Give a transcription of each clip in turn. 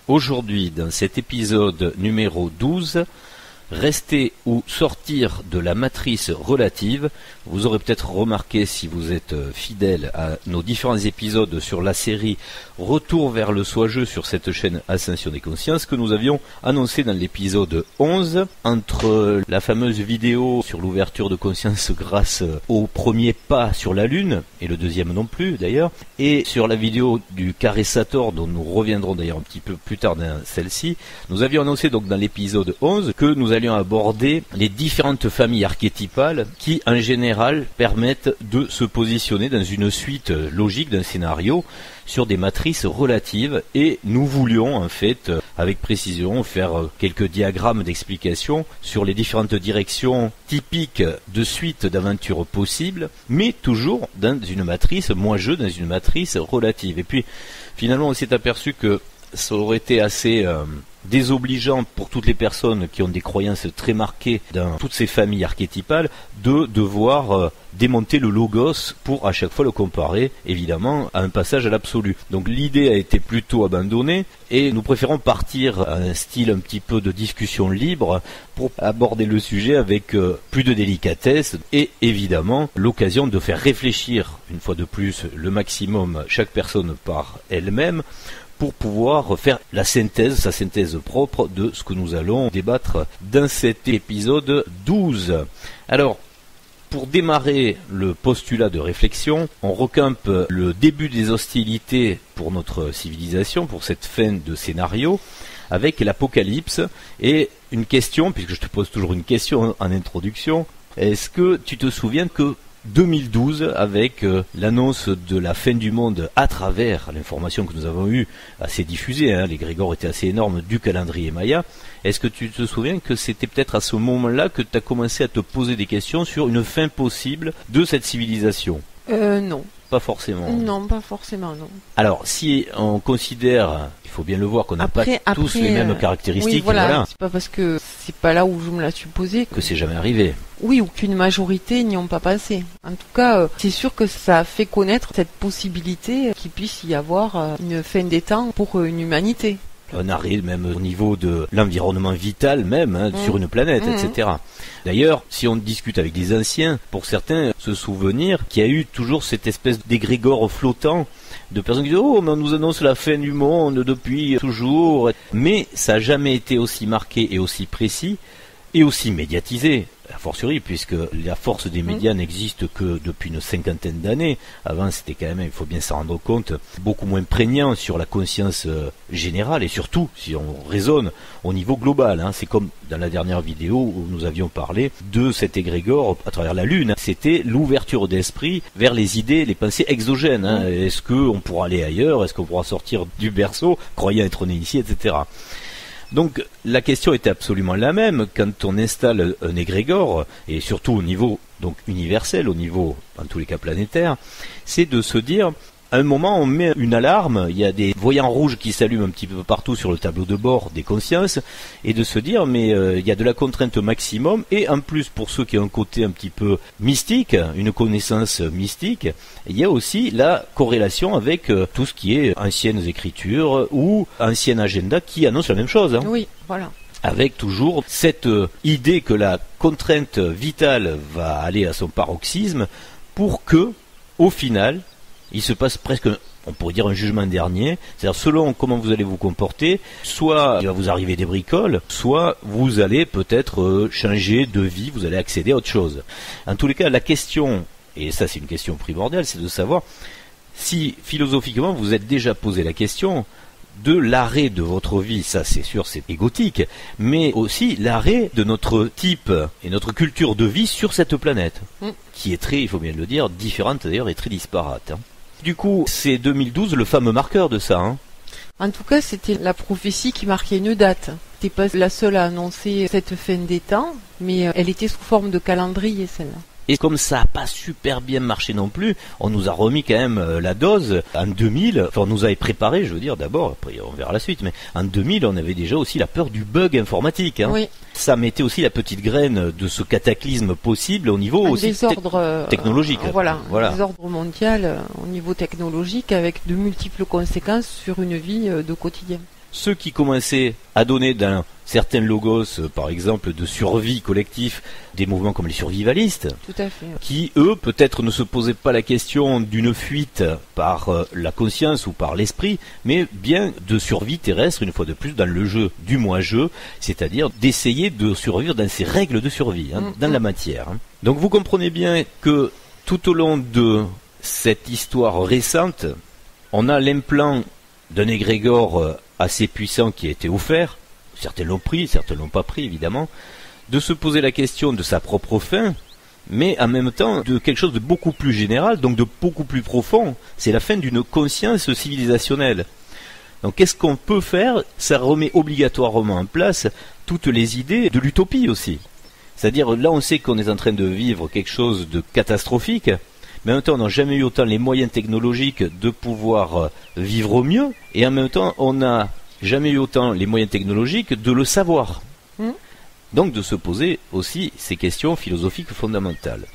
Aujourd'hui, dans cet épisode numéro 12, rester ou sortir de la matrice relative. Vous aurez peut-être remarqué, si vous êtes fidèle à nos différents épisodes sur la série Retour vers le soi-jeu sur cette chaîne Ascension des Consciences, que nous avions annoncé dans l'épisode 11, entre la fameuse vidéo sur l'ouverture de conscience grâce au premier pas sur la Lune, et le deuxième non plus d'ailleurs, et sur la vidéo du Caressator, dont nous reviendrons d'ailleurs un petit peu plus tard dans celle-ci. Nous avions annoncé donc dans l'épisode 11 que nous allions aborder les différentes familles archétypales qui en général permettent de se positionner dans une suite logique d'un scénario sur des matrices relatives, et nous voulions en fait avec précision faire quelques diagrammes d'explication sur les différentes directions typiques de suite d'aventures possibles, mais toujours dans une matrice moi-je, dans une matrice relative. Et puis finalement on s'est aperçu que ça aurait été assez désobligeant pour toutes les personnes qui ont des croyances très marquées dans toutes ces familles archétypales de devoir démonter le logos pour à chaque fois le comparer évidemment à un passage à l'absolu. Donc l'idée a été plutôt abandonnée et nous préférons partir à un style un petit peu de discussion libre pour aborder le sujet avec plus de délicatesse et évidemment l'occasion de faire réfléchir une fois de plus le maximum chaque personne par elle-même, pour pouvoir faire la synthèse, sa synthèse propre de ce que nous allons débattre dans cet épisode 12. Alors, pour démarrer le postulat de réflexion, on recampe le début des hostilités pour notre civilisation, pour cette fin de scénario, avec l'Apocalypse, et une question, puisque je te pose toujours une question en introduction, est-ce que tu te souviens que 2012, avec l'annonce de la fin du monde à travers l'information que nous avons eue, assez diffusée, les grégores étaient assez énormes, du calendrier Maya, est-ce que tu te souviens que c'était peut-être à ce moment-là que tu as commencé à te poser des questions sur une fin possible de cette civilisation ? Non. Pas forcément. Non, pas forcément, non. Alors, si on considère, il faut bien le voir, qu'on n'a pas tous les mêmes caractéristiques, oui, voilà. C'est pas parce que c'est pas là où je me la suis posée que c'est jamais arrivé. Oui, ou qu'une majorité n'y ont pas pensé. En tout cas, c'est sûr que ça a fait connaître cette possibilité qu'il puisse y avoir une fin des temps pour une humanité. Un arrêt même au niveau de l'environnement vital même, sur une planète, etc. D'ailleurs, si on discute avec des anciens, pour certains se souvenir qu'il y a eu toujours cette espèce d'égrégore flottant de personnes qui disent « Oh, mais on nous annonce la fin du monde depuis toujours ». Mais ça n'a jamais été aussi marqué et aussi précis et aussi médiatisé. A fortiori, puisque la force des médias n'existe que depuis une cinquantaine d'années. Avant, c'était quand même, il faut bien s'en rendre compte, beaucoup moins prégnant sur la conscience générale, et surtout, si on raisonne au niveau global. C'est comme dans la dernière vidéo où nous avions parlé de cet égrégore à travers la Lune. C'était l'ouverture d'esprit vers les idées, les pensées exogènes. Est-ce qu'on pourra aller ailleurs ? Est-ce qu'on pourra sortir du berceau, croyant être né ici, etc. Donc la question était absolument la même quand on installe un égrégore, et surtout au niveau donc universel, au niveau en tous les cas planétaire, c'est de se dire, à un moment on met une alarme, il y a des voyants rouges qui s'allument un petit peu partout sur le tableau de bord des consciences, et de se dire mais il y a de la contrainte maximum, et en plus pour ceux qui ont un côté un petit peu mystique, une connaissance mystique, il y a aussi la corrélation avec tout ce qui est anciennes écritures ou ancien agenda qui annonce la même chose. Oui, voilà. Avec toujours cette idée que la contrainte vitale va aller à son paroxysme pour que, au final, il se passe presque, on pourrait dire, un jugement dernier. C'est-à-dire, selon comment vous allez vous comporter, soit il va vous arriver des bricoles, soit vous allez peut-être changer de vie, vous allez accéder à autre chose. En tous les cas, la question, et ça c'est une question primordiale, c'est de savoir si philosophiquement vous êtes déjà posé la question de l'arrêt de votre vie. Ça c'est sûr, c'est égotique, mais aussi l'arrêt de notre type et notre culture de vie sur cette planète, qui est très, il faut bien le dire, différente d'ailleurs et très disparate. Du coup, c'est 2012 le fameux marqueur de ça. En tout cas, c'était la prophétie qui marquait une date. C'était pas la seule à annoncer cette fin des temps, mais elle était sous forme de calendrier, celle-là. Et comme ça n'a pas super bien marché non plus, on nous a remis quand même la dose en 2000. Enfin, on nous avait préparé, je veux dire, d'abord, après on verra la suite, mais en 2000, on avait déjà aussi la peur du bug informatique. Oui. Ça mettait aussi la petite graine de ce cataclysme possible au niveau aussi technologique. Voilà, un désordre mondial au niveau technologique avec de multiples conséquences sur une vie de quotidien. ceux qui commençaient à donner d'un certain logos, par exemple, de survie collectif, des mouvements comme les survivalistes, Tout à fait. qui, eux, peut-être ne se posaient pas la question d'une fuite par la conscience ou par l'esprit, mais bien de survie terrestre, une fois de plus, dans le jeu du moi-jeu, c'est-à-dire d'essayer de survivre dans ces règles de survie, dans la matière. Donc vous comprenez bien que tout au long de cette histoire récente, on a l'implant d'un égrégore assez puissant qui a été offert, certains l'ont pris, certains l'ont pas pris évidemment, de se poser la question de sa propre fin, mais en même temps de quelque chose de beaucoup plus général, donc de beaucoup plus profond, c'est la fin d'une conscience civilisationnelle. Donc qu'est-ce qu'on peut faire? Ça remet obligatoirement en place toutes les idées de l'utopie aussi. C'est-à-dire là on sait qu'on est en train de vivre quelque chose de catastrophique, mais en même temps on n'a jamais eu autant les moyens technologiques de pouvoir vivre au mieux, et en même temps on n'a jamais eu autant les moyens technologiques de le savoir. Donc de se poser aussi ces questions philosophiques fondamentales.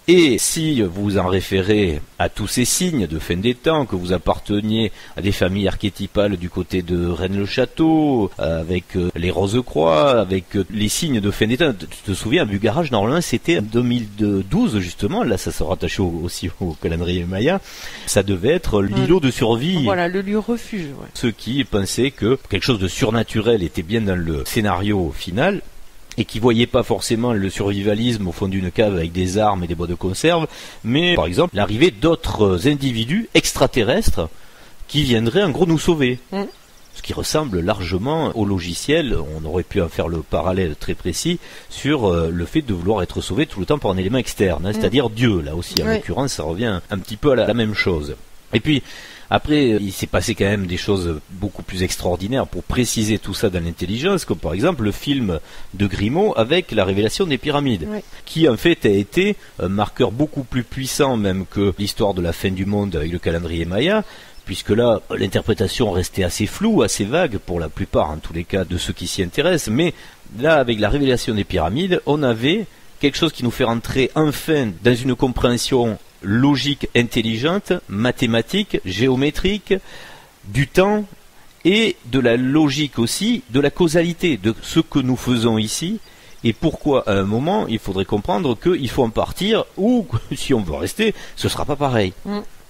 Et si vous en référez à tous ces signes de fin des temps, que vous apparteniez à des familles archétypales du côté de Rennes-le-Château, avec les Rose-Croix, avec les signes de fin des temps, tu te souviens, à Bugarage, normalement c'était en 2012 justement, là ça se rattachait aussi au calendrier Maya, ça devait être l'îlot de survie. Voilà, le lieu refuge. Ouais. Ceux qui pensaient que quelque chose de surnaturel était bien dans le scénario final, et qui voyaient pas forcément le survivalisme au fond d'une cave avec des armes et des bois de conserve, mais par exemple l'arrivée d'autres individus extraterrestres qui viendraient en gros nous sauver. Ce qui ressemble largement au logiciel, on aurait pu en faire le parallèle très précis sur le fait de vouloir être sauvé tout le temps par un élément externe, c'est-à-dire Dieu, là aussi en l'occurrence ça revient un petit peu à la même chose. Et puis après, il s'est passé quand même des choses beaucoup plus extraordinaires pour préciser tout ça dans l'intelligence, comme par exemple le film de Grimaud avec la révélation des pyramides, qui en fait a été un marqueur beaucoup plus puissant même que l'histoire de la fin du monde avec le calendrier Maya, puisque là, l'interprétation restait assez floue, assez vague, pour la plupart, en tous les cas, de ceux qui s'y intéressent, mais là, avec la révélation des pyramides, on avait quelque chose qui nous fait rentrer enfin dans une compréhension logique, intelligente, mathématique, géométrique, du temps et de la logique aussi, de la causalité, de ce que nous faisons ici et pourquoi à un moment il faudrait comprendre qu'il faut en partir ou si on veut rester, ce sera pas pareil.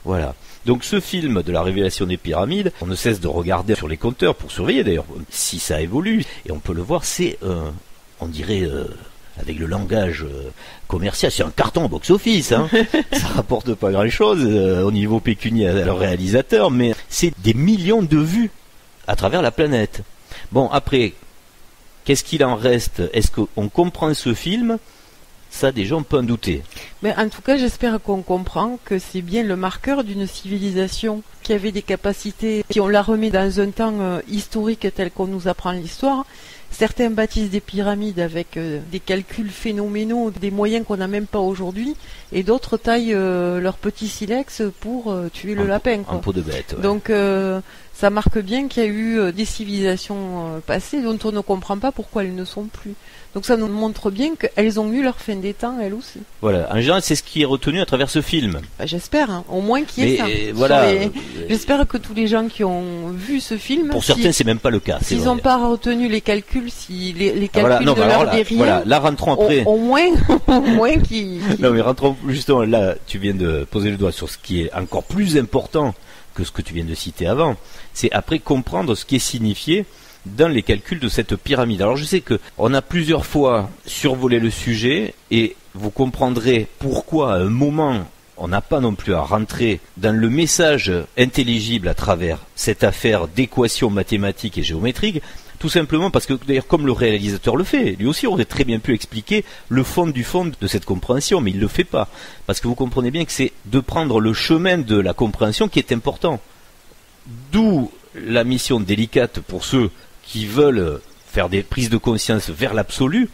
Voilà. Donc ce film de la révélation des pyramides, on ne cesse de regarder sur les compteurs pour surveiller d'ailleurs si ça évolue et on peut le voir, c'est on dirait avec le langage commercial, c'est un carton au box-office, hein. Ça rapporte pas grand-chose au niveau pécuniaire à leur réalisateur, mais c'est des millions de vues à travers la planète. Bon, après, qu'est-ce qu'il en reste? Est-ce qu'on comprend ce film? Ça, déjà, on peut en douter. Mais en tout cas, j'espère qu'on comprend que c'est bien le marqueur d'une civilisation qui avait des capacités, qui on la remet dans un temps historique tel qu'on nous apprend l'histoire. Certains bâtissent des pyramides avec des calculs phénoménaux, des moyens qu'on n'a même pas aujourd'hui, et d'autres taillent leur petit silex pour tuer le lapin. En peau de bête. Ouais. Donc ça marque bien qu'il y a eu des civilisations passées dont on ne comprend pas pourquoi elles ne sont plus. Donc ça nous montre bien qu'elles ont eu leur fin des temps, elles aussi. Voilà, en général c'est ce qui est retenu à travers ce film. Bah, j'espère, hein. Au moins qu'il y ait ça. Voilà, j'espère que tous les gens qui ont vu ce film... Pour certains c'est même pas le cas. S'ils n'ont pas retenu les calculs, si les calculs de l'heure des rien... Voilà, là rentrons après... Au moins qu'ils... Non mais rentrons justement, là tu viens de poser le doigt sur ce qui est encore plus important que ce que tu viens de citer avant. C'est après comprendre ce qui est signifié dans les calculs de cette pyramide. Alors je sais que on a plusieurs fois survolé le sujet et vous comprendrez pourquoi à un moment on n'a pas non plus à rentrer dans le message intelligible à travers cette affaire d'équations mathématiques et géométriques, tout simplement parce que d'ailleurs comme le réalisateur le fait, lui aussi aurait très bien pu expliquer le fond du fond de cette compréhension, mais il ne le fait pas. Parce que vous comprenez bien que c'est de prendre le chemin de la compréhension qui est important. D'où la mission délicate pour ceux qui veulent faire des prises de conscience vers l'absolu,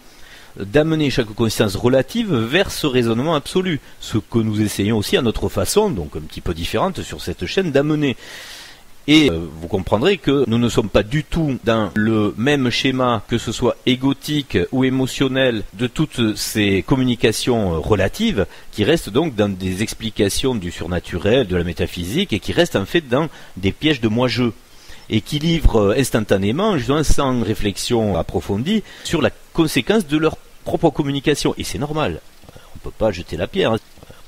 d'amener chaque conscience relative vers ce raisonnement absolu. Ce que nous essayons aussi à notre façon, donc un petit peu différente sur cette chaîne, d'amener. Et vous comprendrez que nous ne sommes pas du tout dans le même schéma, que ce soit égotique ou émotionnel, de toutes ces communications relatives, qui restent donc dans des explications du surnaturel, de la métaphysique, et qui restent en fait dans des pièges de moi-je. et qui livrent instantanément, justement sans réflexion approfondie, sur la conséquence de leur propre communication. Et c'est normal, on ne peut pas jeter la pierre.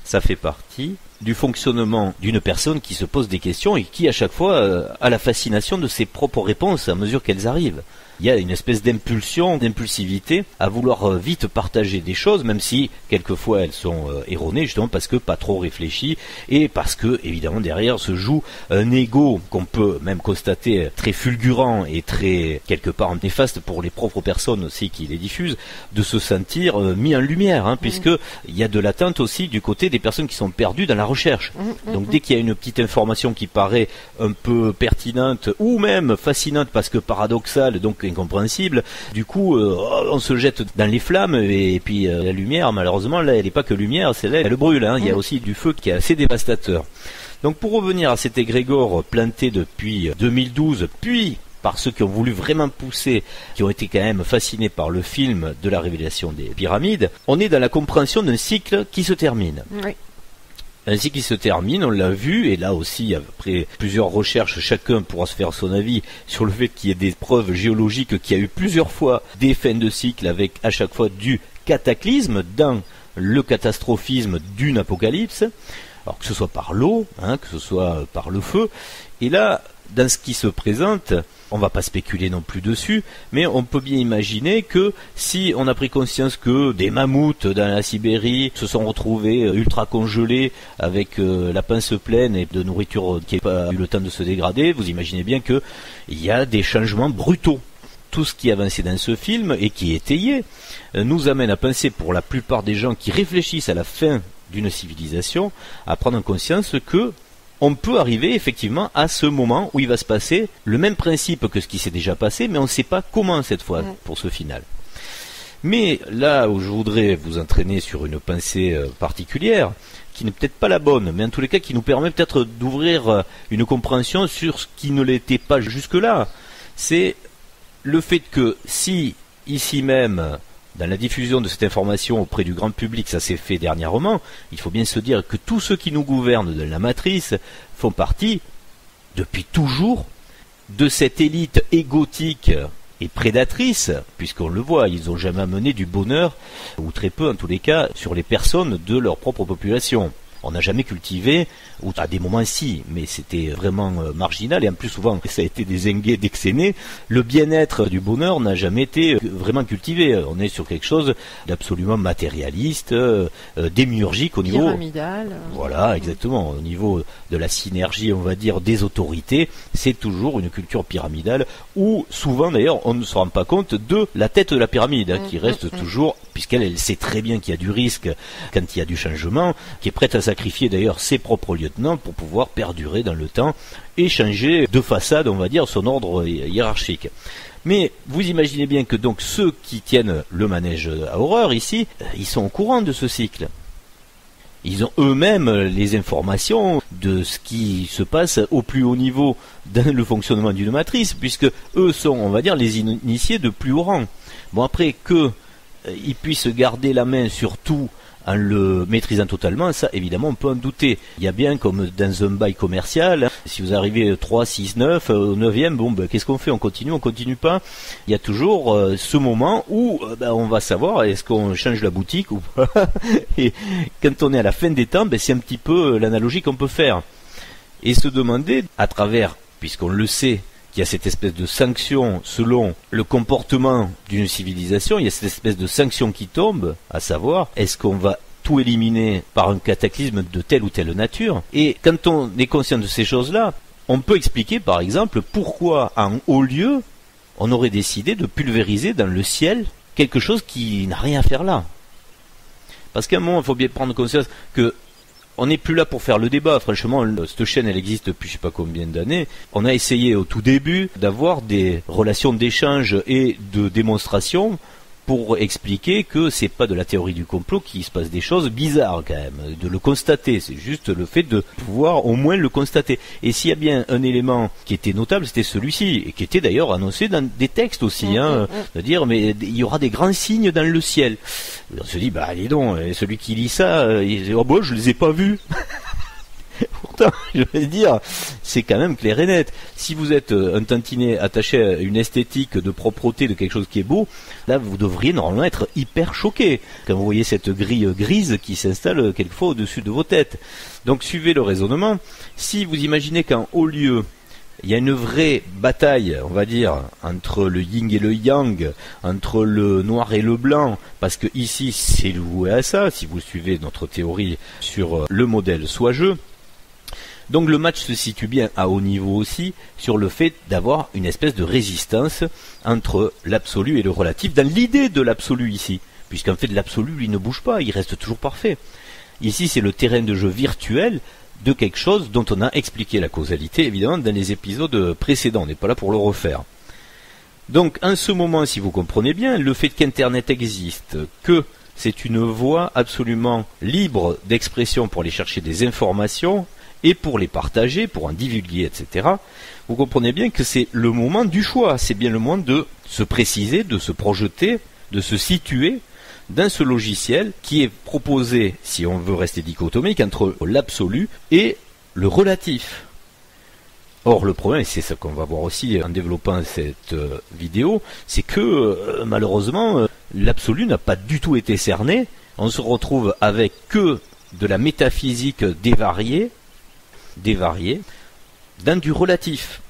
Ça fait partie du fonctionnement d'une personne qui se pose des questions et qui à chaque fois a la fascination de ses propres réponses à mesure qu'elles arrivent. Il y a une espèce d'impulsion, d'impulsivité à vouloir vite partager des choses, même si quelquefois elles sont erronées, justement parce que pas trop réfléchies et parce que évidemment derrière se joue un ego qu'on peut même constater très fulgurant et très quelque part néfaste pour les propres personnes aussi qui les diffusent, de se sentir mis en lumière, puisque il y a de l'attente aussi du côté des personnes qui sont perdues dans la recherche. Donc dès qu'il y a une petite information qui paraît un peu pertinente ou même fascinante parce que paradoxale, donc incompréhensible, du coup on se jette dans les flammes et puis la lumière, malheureusement là elle n'est pas que lumière, c'est là elle brûle, il y a aussi du feu qui est assez dévastateur. Donc pour revenir à cet égrégore planté depuis 2012, puis par ceux qui ont voulu vraiment pousser, qui ont été quand même fascinés par le film de la révélation des pyramides, on est dans la compréhension d'un cycle qui se termine. Oui. Ainsi qu'il se termine, on l'a vu, et là aussi, après plusieurs recherches, chacun pourra se faire son avis sur le fait qu'il y ait des preuves géologiques qu'il y a eu plusieurs fois des fins de cycle avec à chaque fois du cataclysme dans le catastrophisme d'une apocalypse, alors que ce soit par l'eau, que ce soit par le feu, et là, dans ce qui se présente, on ne va pas spéculer non plus dessus, mais on peut bien imaginer que si on a pris conscience que des mammouths dans la Sibérie se sont retrouvés ultra congelés avec la pince pleine et de nourriture qui n'a pas eu le temps de se dégrader, vous imaginez bien qu'il y a des changements brutaux. Tout ce qui est avancé dans ce film et qui est étayé nous amène à penser, pour la plupart des gens qui réfléchissent à la fin d'une civilisation, à prendre conscience que on peut arriver effectivement à ce moment où il va se passer le même principe que ce qui s'est déjà passé, mais on ne sait pas comment cette fois pour ce final. Mais là où je voudrais vous entraîner sur une pensée particulière, qui n'est peut-être pas la bonne, mais en tous les cas qui nous permet peut-être d'ouvrir une compréhension sur ce qui ne l'était pas jusque-là, c'est le fait que si ici même, dans la diffusion de cette information auprès du grand public, ça s'est fait dernièrement, il faut bien se dire que tous ceux qui nous gouvernent de la matrice font partie, depuis toujours, de cette élite égotique et prédatrice, puisqu'on le voit, ils n'ont jamais amené du bonheur, ou très peu en tous les cas, sur les personnes de leur propre population. On n'a jamais cultivé, ou à des moments si, mais c'était vraiment marginal, et en plus souvent ça a été des enguets d'excénés. Le bien-être du bonheur n'a jamais été vraiment cultivé. On est sur quelque chose d'absolument matérialiste, démiurgique au niveau... pyramidal. Voilà, exactement. Au niveau de la synergie, on va dire, des autorités, c'est toujours une culture pyramidale, où souvent d'ailleurs on ne se rend pas compte de la tête de la pyramide, qui reste toujours, puisqu'elle sait très bien qu'il y a du risque quand il y a du changement, qui est prête à sacrifier d'ailleurs ses propres lieutenants pour pouvoir perdurer dans le temps et changer de façade, on va dire, son ordre hiérarchique. Mais vous imaginez bien que donc ceux qui tiennent le manège à horreur ici, ils sont au courant de ce cycle. Ils ont eux-mêmes les informations de ce qui se passe au plus haut niveau dans le fonctionnement d'une matrice, puisque eux sont, on va dire, les initiés de plus haut rang. Bon, après qu'ils puissent garder la main sur tout en le maîtrisant totalement, ça évidemment on peut en douter. Il y a bien comme dans un bail commercial, si vous arrivez 3, 6, 9, au 9e, bon ben, qu'est-ce qu'on fait? On continue pas? Il y a toujours ce moment où on va savoir est-ce qu'on change la boutique ou pas. Et quand on est à la fin des temps, c'est un petit peu l'analogie qu'on peut faire. Et se demander, à travers, puisqu'on le sait, qu'il y a cette espèce de sanction selon le comportement d'une civilisation, il y a cette espèce de sanction qui tombe, à savoir, est-ce qu'on va tout éliminer par un cataclysme de telle ou telle nature? Et quand on est conscient de ces choses-là, on peut expliquer par exemple pourquoi en haut lieu, on aurait décidé de pulvériser dans le ciel quelque chose qui n'a rien à faire là. Parce qu'à un moment, il faut bien prendre conscience que on n'est plus là pour faire le débat. Franchement, cette chaîne, elle existe depuis je sais pas combien d'années. On a essayé au tout début d'avoir des relations d'échange et de démonstration pour expliquer que c'est pas de la théorie du complot qu'il se passe des choses bizarres quand même, de le constater. C'est juste le fait de pouvoir au moins le constater. Et s'il y a bien un élément qui était notable, c'était celui-ci, et qui était d'ailleurs annoncé dans des textes aussi, de dire mais il y aura des grands signes dans le ciel. Et on se dit dis donc, celui qui lit ça, je les ai pas vus. Vous pourtant, je vais dire, c'est quand même clair et net. Si vous êtes un tantinet attaché à une esthétique de propreté, de quelque chose qui est beau, là, vous devriez normalement être hyper choqué quand vous voyez cette grille grise qui s'installe quelquefois au-dessus de vos têtes. Donc, suivez le raisonnement. Si vous imaginez qu'en haut lieu, il y a une vraie bataille, on va dire, entre le yin et le yang, entre le noir et le blanc, parce que ici c'est voué à ça, si vous suivez notre théorie sur le modèle soigeux. Donc le match se situe bien à haut niveau aussi sur le fait d'avoir une espèce de résistance entre l'absolu et le relatif, dans l'idée de l'absolu ici, puisqu'en fait l'absolu lui ne bouge pas, il reste toujours parfait. Ici c'est le terrain de jeu virtuel de quelque chose dont on a expliqué la causalité, évidemment, dans les épisodes précédents. On n'est pas là pour le refaire. Donc, en ce moment, si vous comprenez bien, le fait qu'Internet existe, que c'est une voie absolument libre d'expression pour aller chercher des informations et pour les partager, pour en divulguer, etc., vous comprenez bien que c'est le moment du choix. C'est bien le moment de se préciser, de se projeter, de se situer dans ce logiciel qui est proposé, si on veut rester dichotomique, entre l'absolu et le relatif. Or, le problème, et c'est ça qu'on va voir aussi en développant cette vidéo, c'est que malheureusement, l'absolu n'a pas du tout été cerné. On se retrouve avec que de la métaphysique dévariée, dans du relatif.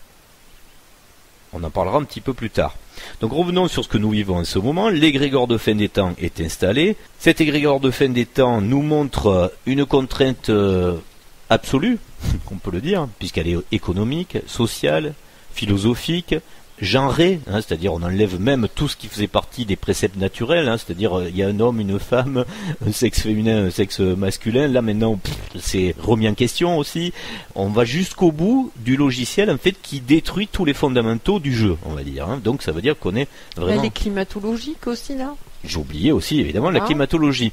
On en parlera un petit peu plus tard. Donc revenons sur ce que nous vivons en ce moment. L'égrégore de fin des temps est installé. Cet égrégore de fin des temps nous montre une contrainte absolue, on peut le dire, puisqu'elle est économique, sociale, philosophique, genrée, c'est-à-dire on enlève même tout ce qui faisait partie des préceptes naturels, c'est-à-dire il y a un homme, une femme, un sexe féminin, un sexe masculin, là maintenant c'est remis en question aussi. On va jusqu'au bout du logiciel en fait qui détruit tous les fondamentaux du jeu, on va dire. Donc ça veut dire qu'on est vraiment... Elle est climatologique aussi là. J'ai oublié aussi évidemment la climatologie.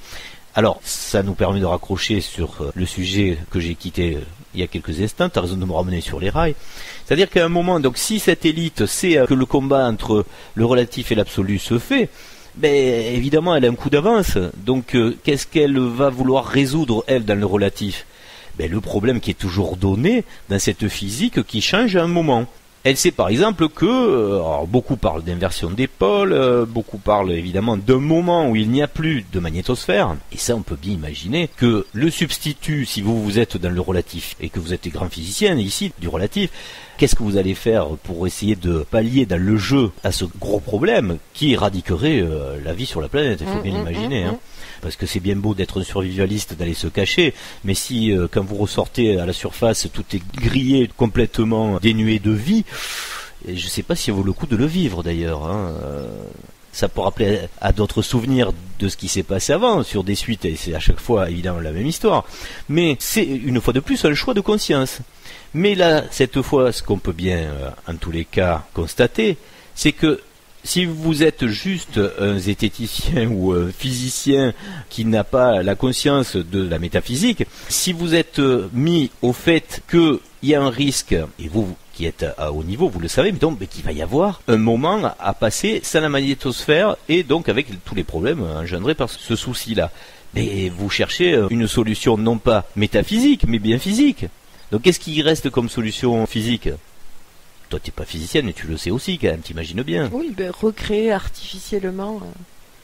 Alors, ça nous permet de raccrocher sur le sujet que j'ai quitté il y a quelques instants, tu as raison de me ramener sur les rails. C'est-à-dire qu'à un moment, donc si cette élite sait que le combat entre le relatif et l'absolu se fait, ben évidemment elle a un coup d'avance. Donc qu'est-ce qu'elle va vouloir résoudre, elle, dans le relatif? Ben, le problème qui est toujours donné dans cette physique qui change à un moment. Elle sait par exemple que, alors beaucoup parlent d'inversion des pôles, beaucoup parlent évidemment d'un moment où il n'y a plus de magnétosphère, et ça on peut bien imaginer que le substitut, si vous êtes dans le relatif, et que vous êtes des grands physiciens ici, du relatif, qu'est-ce que vous allez faire pour essayer de pallier dans le jeu à ce gros problème qui éradiquerait la vie sur la planète, il faut bien l'imaginer, parce que c'est bien beau d'être un survivaliste, d'aller se cacher, mais si quand vous ressortez à la surface, tout est grillé, complètement dénué de vie, et je ne sais pas si ça vaut le coup de le vivre d'ailleurs. Ça peut rappeler à d'autres souvenirs de ce qui s'est passé avant, sur des suites, et c'est à chaque fois évidemment la même histoire. Mais c'est une fois de plus un choix de conscience. Mais là, cette fois, ce qu'on peut bien, en tous les cas, constater, c'est que si vous êtes juste un zététicien ou un physicien qui n'a pas la conscience de la métaphysique, si vous êtes mis au fait qu'il y a un risque, et vous qui êtes à haut niveau, vous le savez, mais donc qu'il va y avoir un moment à passer sans la magnétosphère et donc avec tous les problèmes engendrés par ce souci-là. Mais vous cherchez une solution non pas métaphysique, mais bien physique. Donc qu'est-ce qui reste comme solution physique ? Toi, tu n'es pas physicienne, mais tu le sais aussi, quand même, t'imagines bien. Oui, recréer artificiellement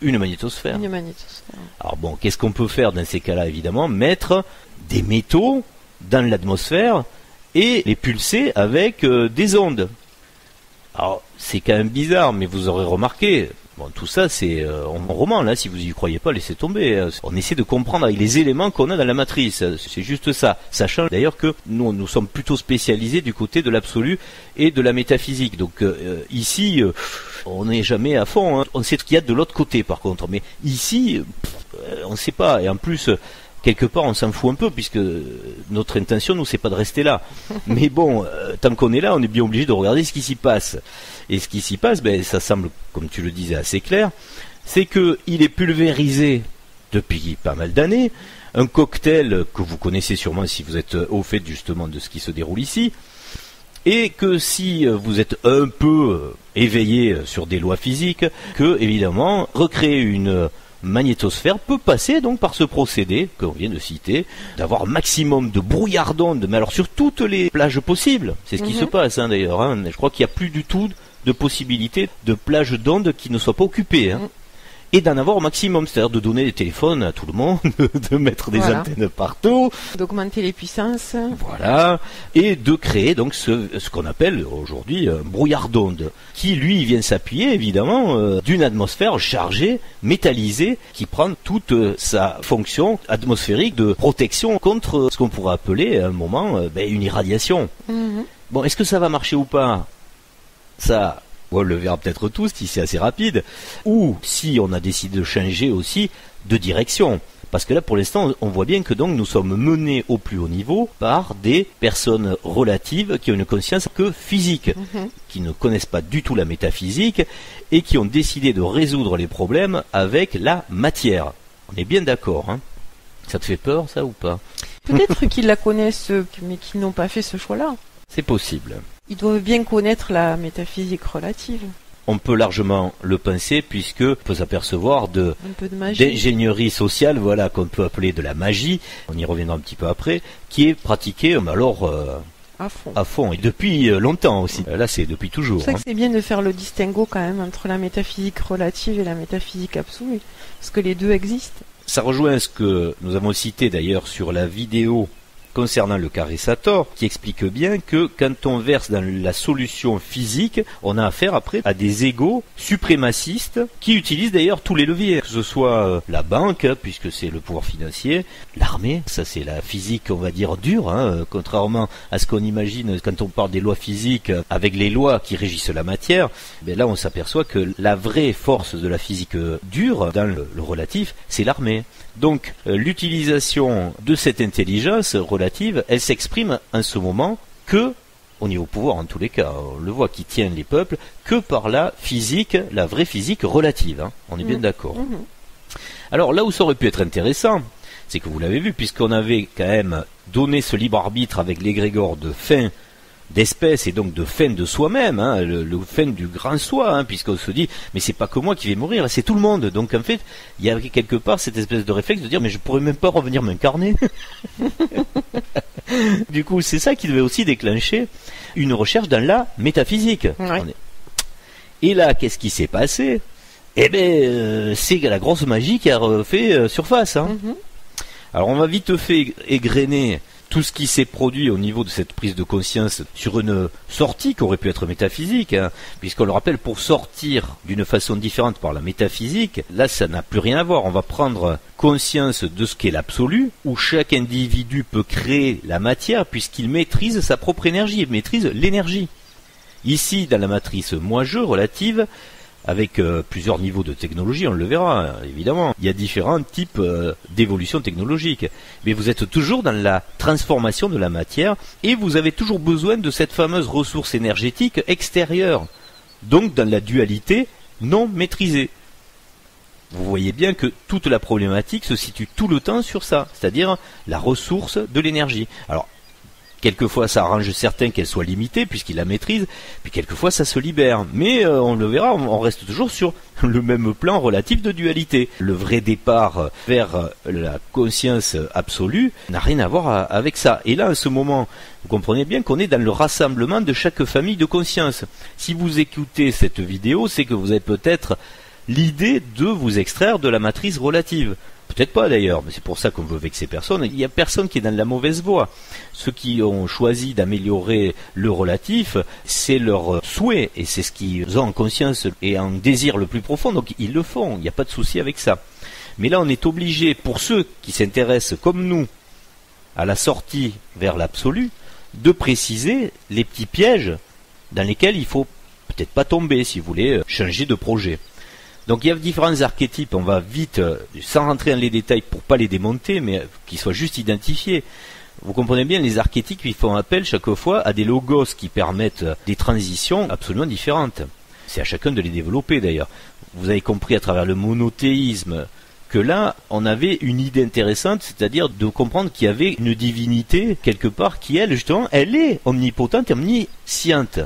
une magnétosphère. Une magnétosphère. Alors bon, qu'est-ce qu'on peut faire dans ces cas-là, évidemment ? Mettre des métaux dans l'atmosphère et les pulser avec des ondes. Alors, c'est quand même bizarre, mais vous aurez remarqué, bon, tout ça, c'est en roman, là, si vous y croyez pas, laissez tomber. On essaie de comprendre avec les éléments qu'on a dans la matrice. C'est juste ça. Sachant d'ailleurs que nous sommes plutôt spécialisés du côté de l'absolu et de la métaphysique. Donc ici, on n'est jamais à fond. On sait ce qu'il y a de l'autre côté, par contre. Mais ici, on ne sait pas. Et en plus, quelque part, on s'en fout un peu, puisque notre intention, nous, c'est pas de rester là. Mais bon, tant qu'on est là, on est bien obligé de regarder ce qui s'y passe. Et ce qui s'y passe, ça semble, comme tu le disais, assez clair, c'est qu'il est pulvérisé depuis pas mal d'années, un cocktail que vous connaissez sûrement si vous êtes au fait justement de ce qui se déroule ici, et que si vous êtes un peu éveillé sur des lois physiques, que évidemment, recréer une magnétosphère peut passer donc par ce procédé qu'on vient de citer, d'avoir maximum de brouillard d'ondes, mais alors sur toutes les plages possibles. C'est ce qui se passe d'ailleurs. Je crois qu'il n'y a plus du tout de possibilité de plages d'ondes qui ne soient pas occupées. Et d'en avoir au maximum, c'est-à-dire de donner des téléphones à tout le monde, de mettre des antennes partout, d'augmenter les puissances, voilà, et de créer donc ce qu'on appelle aujourd'hui un brouillard d'ondes, qui lui vient s'appuyer évidemment d'une atmosphère chargée, métallisée, qui prend toute sa fonction atmosphérique de protection contre ce qu'on pourrait appeler à un moment une irradiation. Bon, est-ce que ça va marcher ou pas? Ça, on le verra peut-être tous si c'est assez rapide, ou si on a décidé de changer aussi de direction. Parce que là, pour l'instant, on voit bien que donc nous sommes menés au plus haut niveau par des personnes relatives qui ont une conscience que physique, qui ne connaissent pas du tout la métaphysique et qui ont décidé de résoudre les problèmes avec la matière. On est bien d'accord, hein? Ça te fait peur, ça, ou pas? Peut-être qu'ils la connaissent, mais qu'ils n'ont pas fait ce choix-là. C'est possible. Ils doivent bien connaître la métaphysique relative. On peut largement le penser, puisque on peut s'apercevoir d'ingénierie sociale, voilà, qu'on peut appeler de la magie, on y reviendra un petit peu après, qui est pratiquée à fond, et depuis longtemps aussi. Là, c'est depuis toujours. C'est pour ça que c'est bien de faire le distinguo quand même entre la métaphysique relative et la métaphysique absolue, parce que les deux existent. Ça rejoint ce que nous avons cité d'ailleurs sur la vidéo concernant le carré Sator, qui explique bien que quand on verse dans la solution physique, on a affaire après à des égos suprémacistes qui utilisent d'ailleurs tous les leviers, que ce soit la banque, puisque c'est le pouvoir financier, l'armée, ça c'est la physique on va dire dure, contrairement à ce qu'on imagine quand on parle des lois physiques avec les lois qui régissent la matière, là on s'aperçoit que la vraie force de la physique dure dans le relatif, c'est l'armée. Donc l'utilisation de cette intelligence relative, elle s'exprime en ce moment que, au niveau pouvoir en tous les cas, on le voit qui tient les peuples, que par la physique, la vraie physique relative. On est bien d'accord. Alors là où ça aurait pu être intéressant, c'est que vous l'avez vu, puisqu'on avait quand même donné ce libre arbitre avec l'égrégore de fin d'espèce et donc de fin de soi-même, le fin du grand soi, puisqu'on se dit mais c'est pas que moi qui vais mourir, c'est tout le monde. Donc en fait, il y a quelque part cette espèce de réflexe de dire mais je pourrais même pas revenir m'incarner. Du coup, c'est ça qui devait aussi déclencher une recherche dans la métaphysique. Ouais. Et là, qu'est-ce qui s'est passé? C'est la grosse magie qui a refait surface. Alors on va vite fait égrener tout ce qui s'est produit au niveau de cette prise de conscience sur une sortie qui aurait pu être métaphysique, puisqu'on le rappelle, pour sortir d'une façon différente par la métaphysique, là ça n'a plus rien à voir. On va prendre conscience de ce qu'est l'absolu, où chaque individu peut créer la matière puisqu'il maîtrise sa propre énergie, il maîtrise l'énergie. Ici, dans la matrice moi-je relative, avec plusieurs niveaux de technologie, on le verra, évidemment. Il y a différents types d'évolution technologique. Mais vous êtes toujours dans la transformation de la matière et vous avez toujours besoin de cette fameuse ressource énergétique extérieure. Donc dans la dualité non maîtrisée. Vous voyez bien que toute la problématique se situe tout le temps sur ça, c'est-à-dire la ressource de l'énergie. Alors, quelquefois, ça arrange certains qu'elle soit limitée, puisqu'ils la maîtrisent, puis quelquefois, ça se libère. Mais on le verra, on reste toujours sur le même plan relatif de dualité. Le vrai départ vers la conscience absolue n'a rien à voir avec ça. Et là, en ce moment, vous comprenez bien qu'on est dans le rassemblement de chaque famille de conscience. Si vous écoutez cette vidéo, c'est que vous avez peut-être l'idée de vous extraire de la matrice relative. Peut-être pas d'ailleurs, mais c'est pour ça qu'on veut vexer personne. Il n'y a personne qui est dans la mauvaise voie. Ceux qui ont choisi d'améliorer le relatif, c'est leur souhait, et c'est ce qu'ils ont en conscience et en désir le plus profond, donc ils le font, il n'y a pas de souci avec ça. Mais là on est obligé, pour ceux qui s'intéressent comme nous à la sortie vers l'absolu, de préciser les petits pièges dans lesquels il faut peut-être pas tomber si vous voulez changer de projet. Donc il y a différents archétypes, on va vite, sans rentrer dans les détails pour pas les démonter, mais qu'ils soient juste identifiés. Vous comprenez bien, les archétypes, ils font appel chaque fois à des logos qui permettent des transitions absolument différentes. C'est à chacun de les développer d'ailleurs. Vous avez compris à travers le monothéisme que là, on avait une idée intéressante, c'est-à-dire de comprendre qu'il y avait une divinité quelque part qui, elle, justement, elle est omnipotente et omnisciente.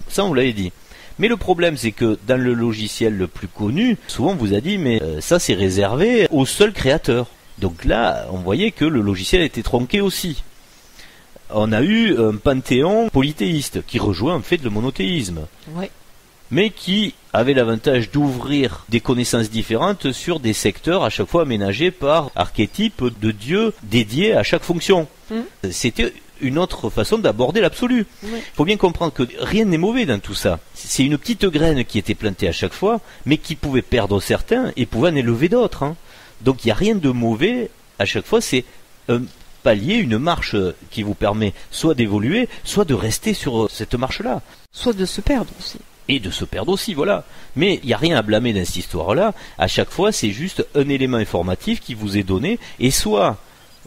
Ça, on vous l'avait dit. Mais le problème, c'est que dans le logiciel le plus connu, souvent on vous a dit, mais ça c'est réservé au seul créateur. Donc là, on voyait que le logiciel était tronqué aussi. On a eu un panthéon polythéiste qui rejoint en fait le monothéisme. Ouais. Mais qui avait l'avantage d'ouvrir des connaissances différentes sur des secteurs à chaque fois aménagés par archétypes de dieux dédiés à chaque fonction. C'était une autre façon d'aborder l'absolu. Il faut bien comprendre que rien n'est mauvais dans tout ça. C'est une petite graine qui était plantée à chaque fois, mais qui pouvait perdre certains et pouvait en élever d'autres. Hein. Donc il n'y a rien de mauvais à chaque fois, c'est un palier, une marche qui vous permet soit d'évoluer, soit de rester sur cette marche-là. Soit de se perdre aussi. Et de se perdre aussi, voilà. Mais il n'y a rien à blâmer dans cette histoire-là. À chaque fois, c'est juste un élément informatif qui vous est donné. Et soit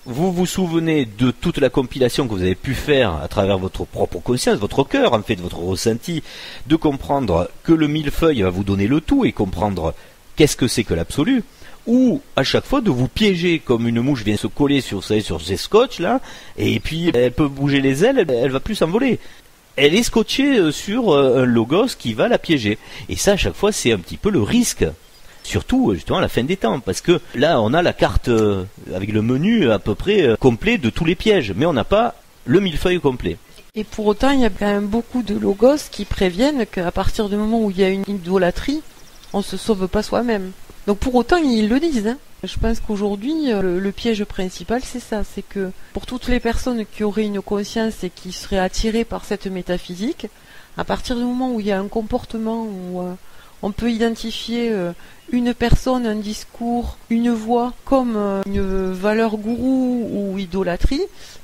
vous vous souvenez de toute la compilation que vous avez pu faire à travers votre propre conscience, votre cœur, en fait, votre ressenti, de comprendre que le millefeuille va vous donner le tout et comprendre qu'est-ce que c'est que l'absolu. Ou à chaque fois de vous piéger comme une mouche vient se coller sur ces scotch là, et puis elle peut bouger les ailes, elle va plus s'envoler. Elle est scotchée sur un logos qui va la piéger. Et ça, à chaque fois, c'est un petit peu le risque. Surtout, justement, à la fin des temps. Parce que là, on a la carte avec le menu à peu près complet de tous les pièges. Mais on n'a pas le millefeuille complet. Et pour autant, il y a quand même beaucoup de logos qui préviennent qu'à partir du moment où il y a une idolâtrie, on ne se sauve pas soi-même. Donc pour autant, ils le disent. Hein. Je pense qu'aujourd'hui, le piège principal, c'est ça. C'est que pour toutes les personnes qui auraient une conscience et qui seraient attirées par cette métaphysique, à partir du moment où il y a un comportement, où on peut identifier une personne, un discours, une voix comme une valeur gourou ou idolâtrie,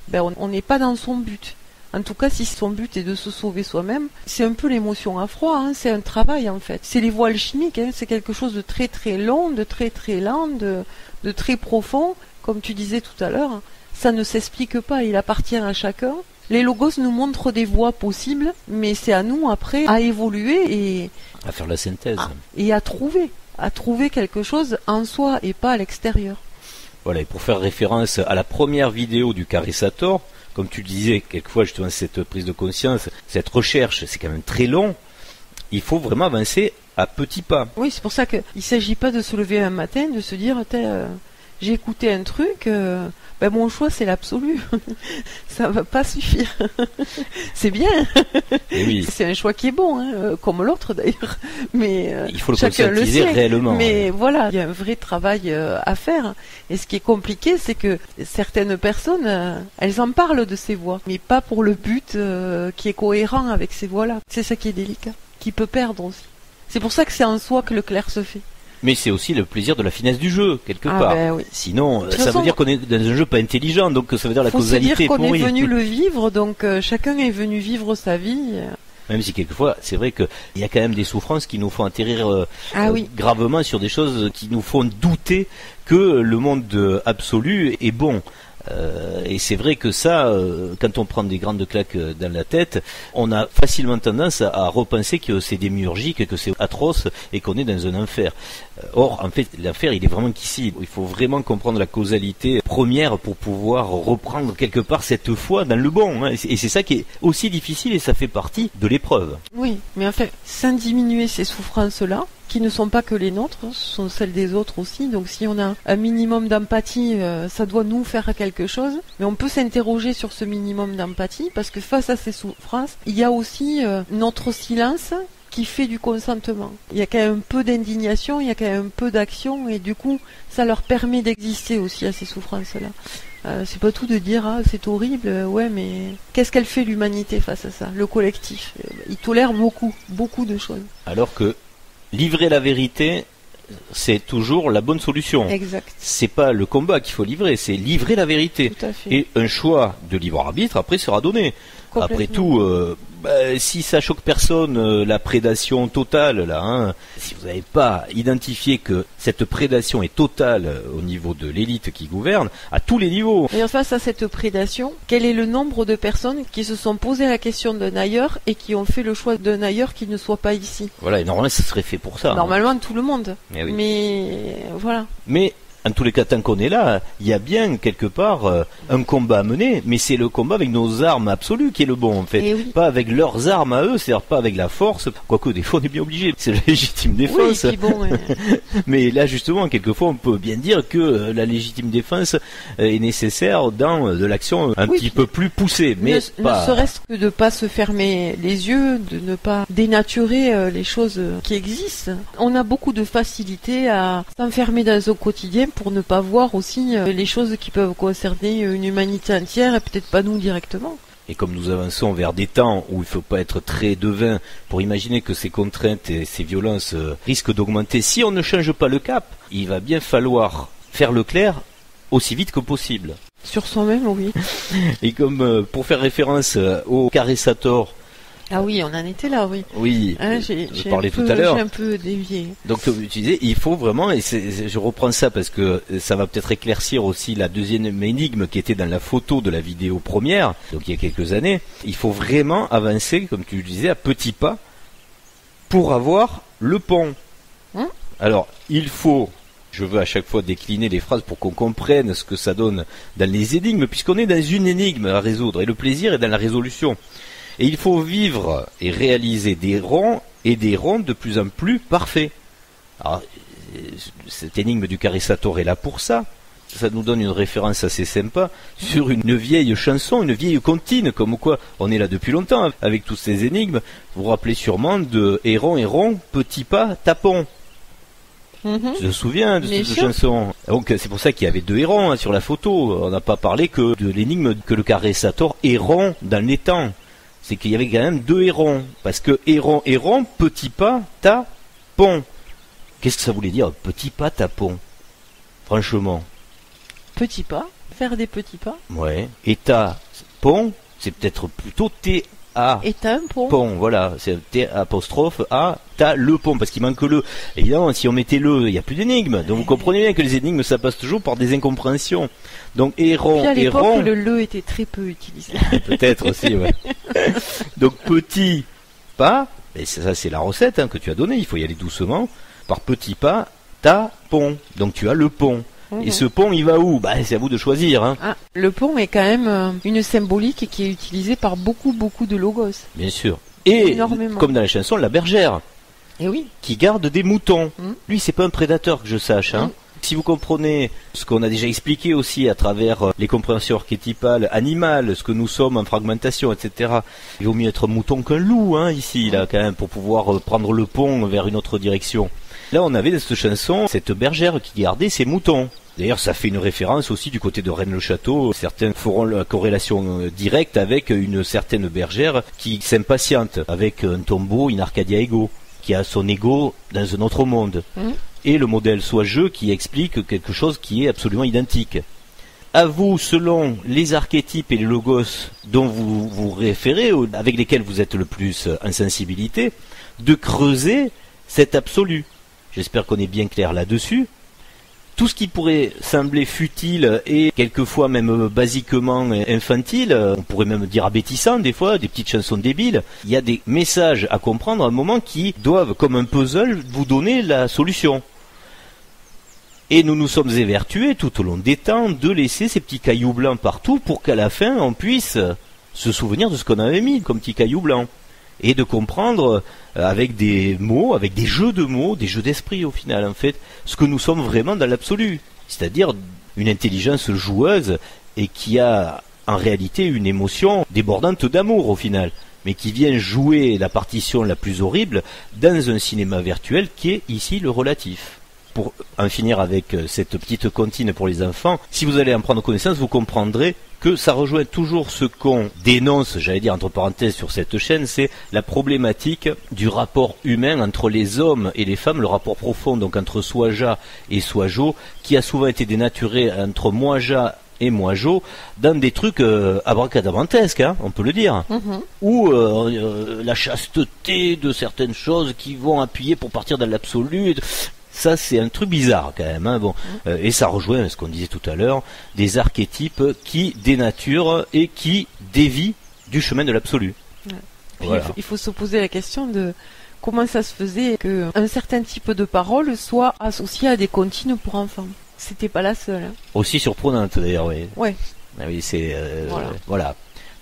ben on n'est pas dans son but. En tout cas, si son but est de se sauver soi-même, c'est un peu l'émotion à froid, hein, c'est un travail en fait. C'est les voies alchimiques, hein, c'est quelque chose de très très long, de très très lent, de très profond. Comme tu disais tout à l'heure, ça ne s'explique pas, il appartient à chacun. Les logos nous montrent des voies possibles, mais c'est à nous après à évoluer et à faire la synthèse. Et à trouver quelque chose en soi et pas à l'extérieur. Voilà, et pour faire référence à la première vidéo du Caressator, comme tu le disais, quelquefois justement cette prise de conscience, cette recherche, c'est quand même très long. Il faut vraiment avancer à petits pas. Oui, c'est pour ça qu'il ne s'agit pas de se lever un matin, de se dire j'ai écouté un truc, mon choix c'est l'absolu. Ça va pas suffire. C'est bien. Oui. C'est un choix qui est bon, hein, comme l'autre d'ailleurs. Mais il faut le conscientiser réellement. Mais voilà, il y a un vrai travail à faire. Et ce qui est compliqué, c'est que certaines personnes, elles en parlent de ces voies, mais pas pour le but qui est cohérent avec ces voies-là. C'est ça qui est délicat, qui peut perdre aussi. C'est pour ça que c'est en soi que le clair se fait. Mais c'est aussi le plaisir de la finesse du jeu, quelque part. Ben oui. Sinon, ça veut dire qu'on est dans un jeu pas intelligent, donc ça veut dire la causalité. Faut se dire qu'on pourrie. est venu le vivre, donc chacun est venu vivre sa vie. Même si quelquefois, c'est vrai qu'il y a quand même des souffrances qui nous font atterrir gravement sur des choses qui nous font douter que le monde absolu est bon. Et c'est vrai que ça, quand on prend des grandes claques dans la tête, on a facilement tendance à repenser que c'est démiurgique, que c'est atroce et qu'on est dans un enfer. Or, en fait, l'enfer, il est vraiment qu'ici. Il faut vraiment comprendre la causalité première pour pouvoir reprendre quelque part cette foi dans le bon. Hein. Et c'est ça qui est aussi difficile et ça fait partie de l'épreuve. Oui, mais en fait, sans diminuer ces souffrances-là, qui ne sont pas que les nôtres, ce sont celles des autres aussi. Donc si on a un minimum d'empathie, ça doit nous faire quelque chose. Mais on peut s'interroger sur ce minimum d'empathie, parce que face à ces souffrances, il y a aussi notre silence qui fait du consentement. Il y a quand même un peu d'indignation, il y a quand même un peu d'action, et du coup, ça leur permet d'exister aussi à ces souffrances-là. C'est pas tout de dire c'est horrible, ouais, mais qu'est-ce qu'elle fait l'humanité face à ça, le collectif? Il tolère beaucoup de choses. Alors que livrer la vérité, c'est toujours la bonne solution. Exact. C'est pas le combat qu'il faut livrer, c'est livrer la vérité. Tout à fait. Et un choix de libre arbitre après sera donné. Après tout, si ça choque personne, la prédation totale, là, hein, si vous n'avez pas identifié que cette prédation est totale au niveau de l'élite qui gouverne, à tous les niveaux. Et face à cette prédation, quel est le nombre de personnes qui se sont posé la question d'un ailleurs et qui ont fait le choix d'un ailleurs qui ne soit pas ici? Voilà, et normalement ça serait fait pour ça. Normalement tout le monde. Mais oui. Mais voilà. Mais En tous les cas, tant qu'on est là, il y a bien quelque part un combat à mener, mais c'est le combat avec nos armes absolues qui est le bon en fait, oui. Pas avec leurs armes à eux, c'est-à-dire pas avec la force, quoique des fois on est bien obligé, c'est la légitime défense. Oui, bon, mais là justement, quelquefois on peut bien dire que la légitime défense est nécessaire dans de l'action un petit peu plus poussée, mais ne serait-ce que de pas se fermer les yeux, de ne pas dénaturer les choses qui existent. On a beaucoup de facilité à s'enfermer dans son quotidien pour ne pas voir aussi les choses qui peuvent concerner une humanité entière et peut-être pas nous directement. Et comme nous avançons vers des temps où il ne faut pas être très devin pour imaginer que ces contraintes et ces violences risquent d'augmenter, si on ne change pas le cap, il va bien falloir faire le clair aussi vite que possible. Sur soi-même, oui. Et comme pour faire référence au Caressator. Ah oui, on en était là, oui. Oui, je parlais tout à l'heure. J'ai un peu dévié. Donc comme tu disais, il faut vraiment, et je reprends ça parce que ça va peut-être éclaircir aussi la deuxième énigme qui était dans la photo de la vidéo première, donc il y a quelques années. Il faut vraiment avancer, comme tu le disais, à petits pas pour avoir le pont. Alors, il faut... Je veux à chaque fois décliner les phrases pour qu'on comprenne ce que ça donne dans les énigmes, puisqu'on est dans une énigme à résoudre, et le plaisir est dans la résolution. Et il faut vivre et réaliser des ronds et des ronds de plus en plus parfaits. Alors, cette énigme du Caressator est là pour ça. Ça nous donne une référence assez sympa sur une vieille chanson, une vieille comptine, comme quoi on est là depuis longtemps avec toutes ces énigmes. Vous vous rappelez sûrement de Héron, Héron, petit pas, tapon. Je me souviens de cette chanson. Donc c'est pour ça qu'il y avait 2 hérons sur la pont. On n'a pas parlé que de l'énigme que le Caressator héron dans les temps. C'est qu'il y avait quand même 2 hérons. Parce que héron, héron, petit pas, tapon. Qu'est-ce que ça voulait dire, petit pas, tapon? Franchement. Petit pas, faire des petits pas. Ouais. Et tapon, c'est peut-être plutôt T-A. Et t'as un pont. Pont, voilà, c'est T''A, t'as le pont, parce qu'il manque le. Évidemment, si on mettait le, il n'y a plus d'énigmes. Donc vous comprenez bien que les énigmes, ça passe toujours par des incompréhensions. Donc héron, à l'époque, héron. Le le était très peu utilisé. Peut-être aussi, ouais. Donc petit pas, et ça c'est la recette que tu as donnée, il faut y aller doucement. Par petit pas, t'as pont. Donc tu as le pont. Et ce pont, il va où? C'est à vous de choisir. Le pont est quand même une symbolique qui est utilisée par beaucoup de logos. Bien sûr. Et énormément. Comme dans la chanson, la bergère. Et oui. Qui garde des moutons. Lui, c'est pas un prédateur que je sache. Si vous comprenez ce qu'on a déjà expliqué aussi à travers les compréhensions archétypales animales, ce que nous sommes en fragmentation, etc. Il vaut mieux être mouton qu'un loup, ici, là, quand même, pour pouvoir prendre le pont vers une autre direction. Là, on avait dans cette chanson cette bergère qui gardait ses moutons. D'ailleurs, ça fait une référence aussi du côté de Rennes-le-Château. Certains feront la corrélation directe avec une certaine bergère qui s'impatiente avec un tombeau in Arcadia ego, qui a son ego dans un autre monde. Et le modèle soit-je qui explique quelque chose qui est absolument identique. À vous, selon les archétypes et les logos dont vous vous référez, avec lesquels vous êtes le plus en sensibilité, de creuser cet absolu. J'espère qu'on est bien clair là-dessus. Tout ce qui pourrait sembler futile et quelquefois même basiquement infantile, on pourrait même dire abêtissant des fois, des petites chansons débiles, il y a des messages à comprendre à un moment qui doivent, comme un puzzle, vous donner la solution. Et nous nous sommes évertués tout au long des temps de laisser ces petits cailloux blancs partout pour qu'à la fin on puisse se souvenir de ce qu'on avait mis comme petits cailloux blancs. Et de comprendre avec des mots, avec des jeux de mots, des jeux d'esprit au final en fait, ce que nous sommes vraiment dans l'absolu. C'est-à-dire une intelligence joueuse et qui a en réalité une émotion débordante d'amour au final, mais qui vient jouer la partition la plus horrible dans un cinéma virtuel qui est ici le relatif. Pour en finir avec cette petite comptine pour les enfants, si vous allez en prendre connaissance, vous comprendrez que ça rejoint toujours ce qu'on dénonce, j'allais dire entre parenthèses sur cette chaîne, c'est la problématique du rapport humain entre les hommes et les femmes, le rapport profond donc entre Soi-Ja et Soi-Jo, qui a souvent été dénaturé entre Moi-Ja et Moi-Jo, dans des trucs abracadabrantesques, on peut le dire, ou la chasteté de certaines choses qui vont appuyer pour partir dans l'absolu. Ça, c'est un truc bizarre quand même. Et ça rejoint ce qu'on disait tout à l'heure, des archétypes qui dénaturent et qui dévient du chemin de l'absolu. Voilà. Il faut se poser la question de comment ça se faisait qu'un certain type de parole soit associé à des comptines pour enfants. C'était pas la seule. Hein. Aussi surprenante d'ailleurs, oui. Ouais. Ah oui, c'est voilà.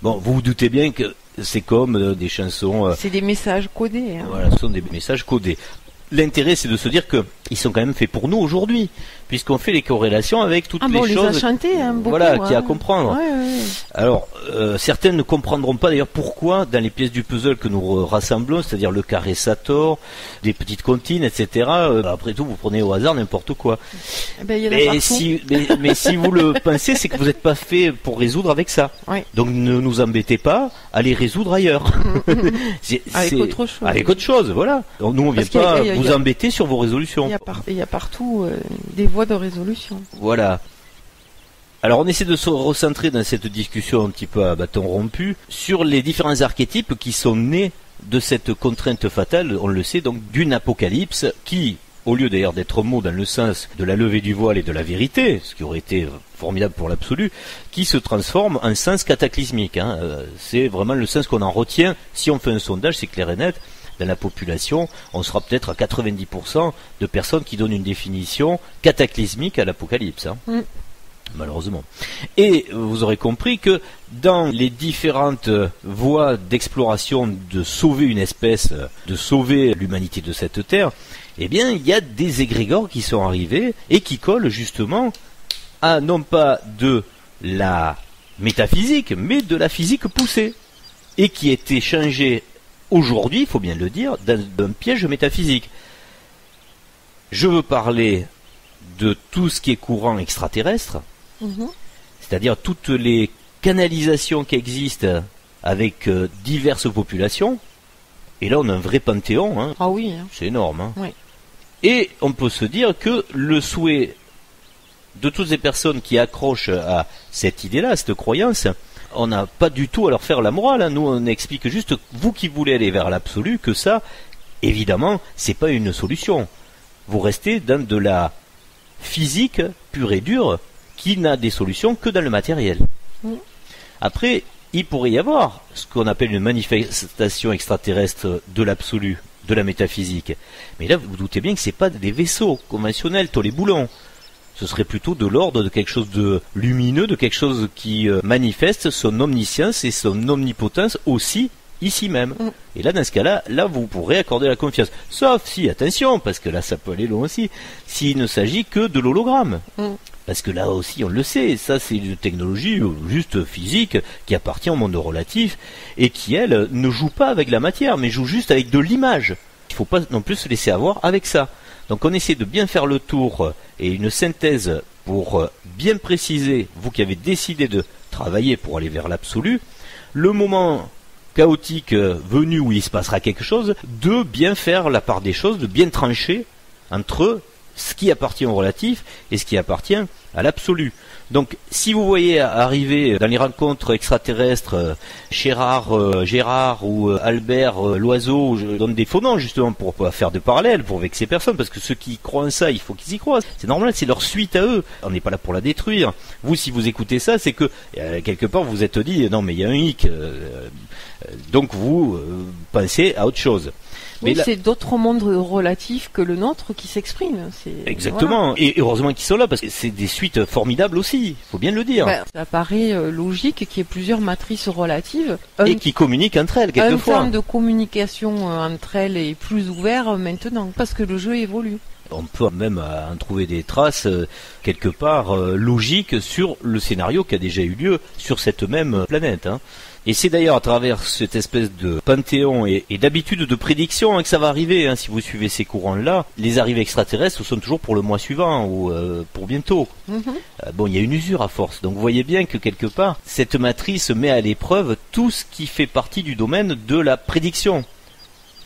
Bon, vous vous doutez bien que c'est comme des chansons. C'est des messages codés. Hein. Voilà, ce sont des messages codés. L'intérêt, c'est de se dire que ils sont quand même faits pour nous aujourd'hui, puisqu'on fait les corrélations avec toutes les choses. On les a chantés, hein, beaucoup. Voilà, qu'il y a à comprendre. Ouais. Alors, certains ne comprendront pas d'ailleurs pourquoi dans les pièces du puzzle que nous rassemblons, c'est-à-dire le carré Sator, des petites comptines, etc. Après tout, vous prenez au hasard n'importe quoi. Mais si vous le pensez, c'est que vous n'êtes pas fait pour résoudre avec ça. Ouais. Donc ne nous embêtez pas à les résoudre ailleurs. Avec autre chose. Avec autre chose, voilà. Donc, nous, on ne vient pas vous embêter sur vos résolutions. Il y a partout des voies de résolution. Voilà. Alors on essaie de se recentrer dans cette discussion un petit peu à bâton rompu sur les différents archétypes qui sont nés de cette contrainte fatale, on le sait, donc d'une apocalypse qui, au lieu d'ailleurs d'être mot dans le sens de la levée du voile et de la vérité, ce qui aurait été formidable pour l'absolu, qui se transforme en sens cataclysmique. Hein. C'est vraiment le sens qu'on en retient. Si on fait un sondage, c'est clair et net. Dans la population, on sera peut-être à 90% de personnes qui donnent une définition cataclysmique à l'apocalypse. Hein. Malheureusement. Et vous aurez compris que dans les différentes voies d'exploration de sauver une espèce, de sauver l'humanité de cette terre, eh bien, il y a des égrégores qui sont arrivés et qui collent justement à non pas de la métaphysique, mais de la physique poussée, et qui étaient changés aujourd'hui, il faut bien le dire, d'un piège métaphysique. Je veux parler de tout ce qui est courant extraterrestre, c'est-à-dire toutes les canalisations qui existent avec diverses populations. Et là, on a un vrai panthéon. Hein. Ah oui. Hein. C'est énorme. Hein. Oui. Et on peut se dire que le souhait de toutes ces personnes qui accrochent à cette idée-là, à cette croyance, on n'a pas du tout à leur faire la morale. Hein. Nous, on explique juste, vous qui voulez aller vers l'absolu, que ça, évidemment, c'est pas une solution. Vous restez dans de la physique pure et dure qui n'a des solutions que dans le matériel. Après, il pourrait y avoir ce qu'on appelle une manifestation extraterrestre de l'absolu, de la métaphysique. Mais là, vous vous doutez bien que c'est pas des vaisseaux conventionnels, boulons. Ce serait plutôt de l'ordre de quelque chose de lumineux, de quelque chose qui manifeste son omniscience et son omnipotence aussi ici même. Et là, dans ce cas-là, là, vous pourrez accorder la confiance. Sauf si, attention, parce que là, ça peut aller loin aussi, s'il ne s'agit que de l'hologramme. Parce que là aussi, on le sait, ça c'est une technologie juste physique qui appartient au monde relatif et qui, elle, ne joue pas avec la matière, mais joue juste avec de l'image. Il ne faut pas non plus se laisser avoir avec ça. Donc on essaie de bien faire le tour et une synthèse pour bien préciser, vous qui avez décidé de travailler pour aller vers l'absolu, le moment chaotique venu où il se passera quelque chose, de bien faire la part des choses, de bien trancher entre ce qui appartient au relatif et ce qui appartient à l'absolu. Donc, si vous voyez arriver dans les rencontres extraterrestres Gérard ou Albert Loiseau, je donne des faux noms justement pour pas faire de parallèles, pour vexer personne, parce que ceux qui croient en ça, il faut qu'ils y croient. C'est normal, c'est leur suite à eux. On n'est pas là pour la détruire. Vous, si vous écoutez ça, c'est que quelque part vous vous êtes dit non mais il y a un hic. Donc vous pensez à autre chose. Oui, là, c'est d'autres mondes relatifs que le nôtre qui s'expriment. Exactement. Voilà. Et heureusement qu'ils sont là, parce que c'est des suites formidables aussi, il faut bien le dire. Ça paraît logique qu'il y ait plusieurs matrices relatives. Et qui communiquent entre elles, quelquefois. Un temps de communication entre elles est plus ouvert maintenant, parce que le jeu évolue. On peut même en trouver des traces, quelque part, logiques sur le scénario qui a déjà eu lieu sur cette même planète. Hein. Et c'est d'ailleurs à travers cette espèce de panthéon et d'habitude de prédiction que ça va arriver, hein, si vous suivez ces courants-là. Les arrivées extraterrestres sont toujours pour le mois suivant ou pour bientôt. Bon, il y a une usure à force. Donc vous voyez bien que quelque part, cette matrice met à l'épreuve tout ce qui fait partie du domaine de la prédiction.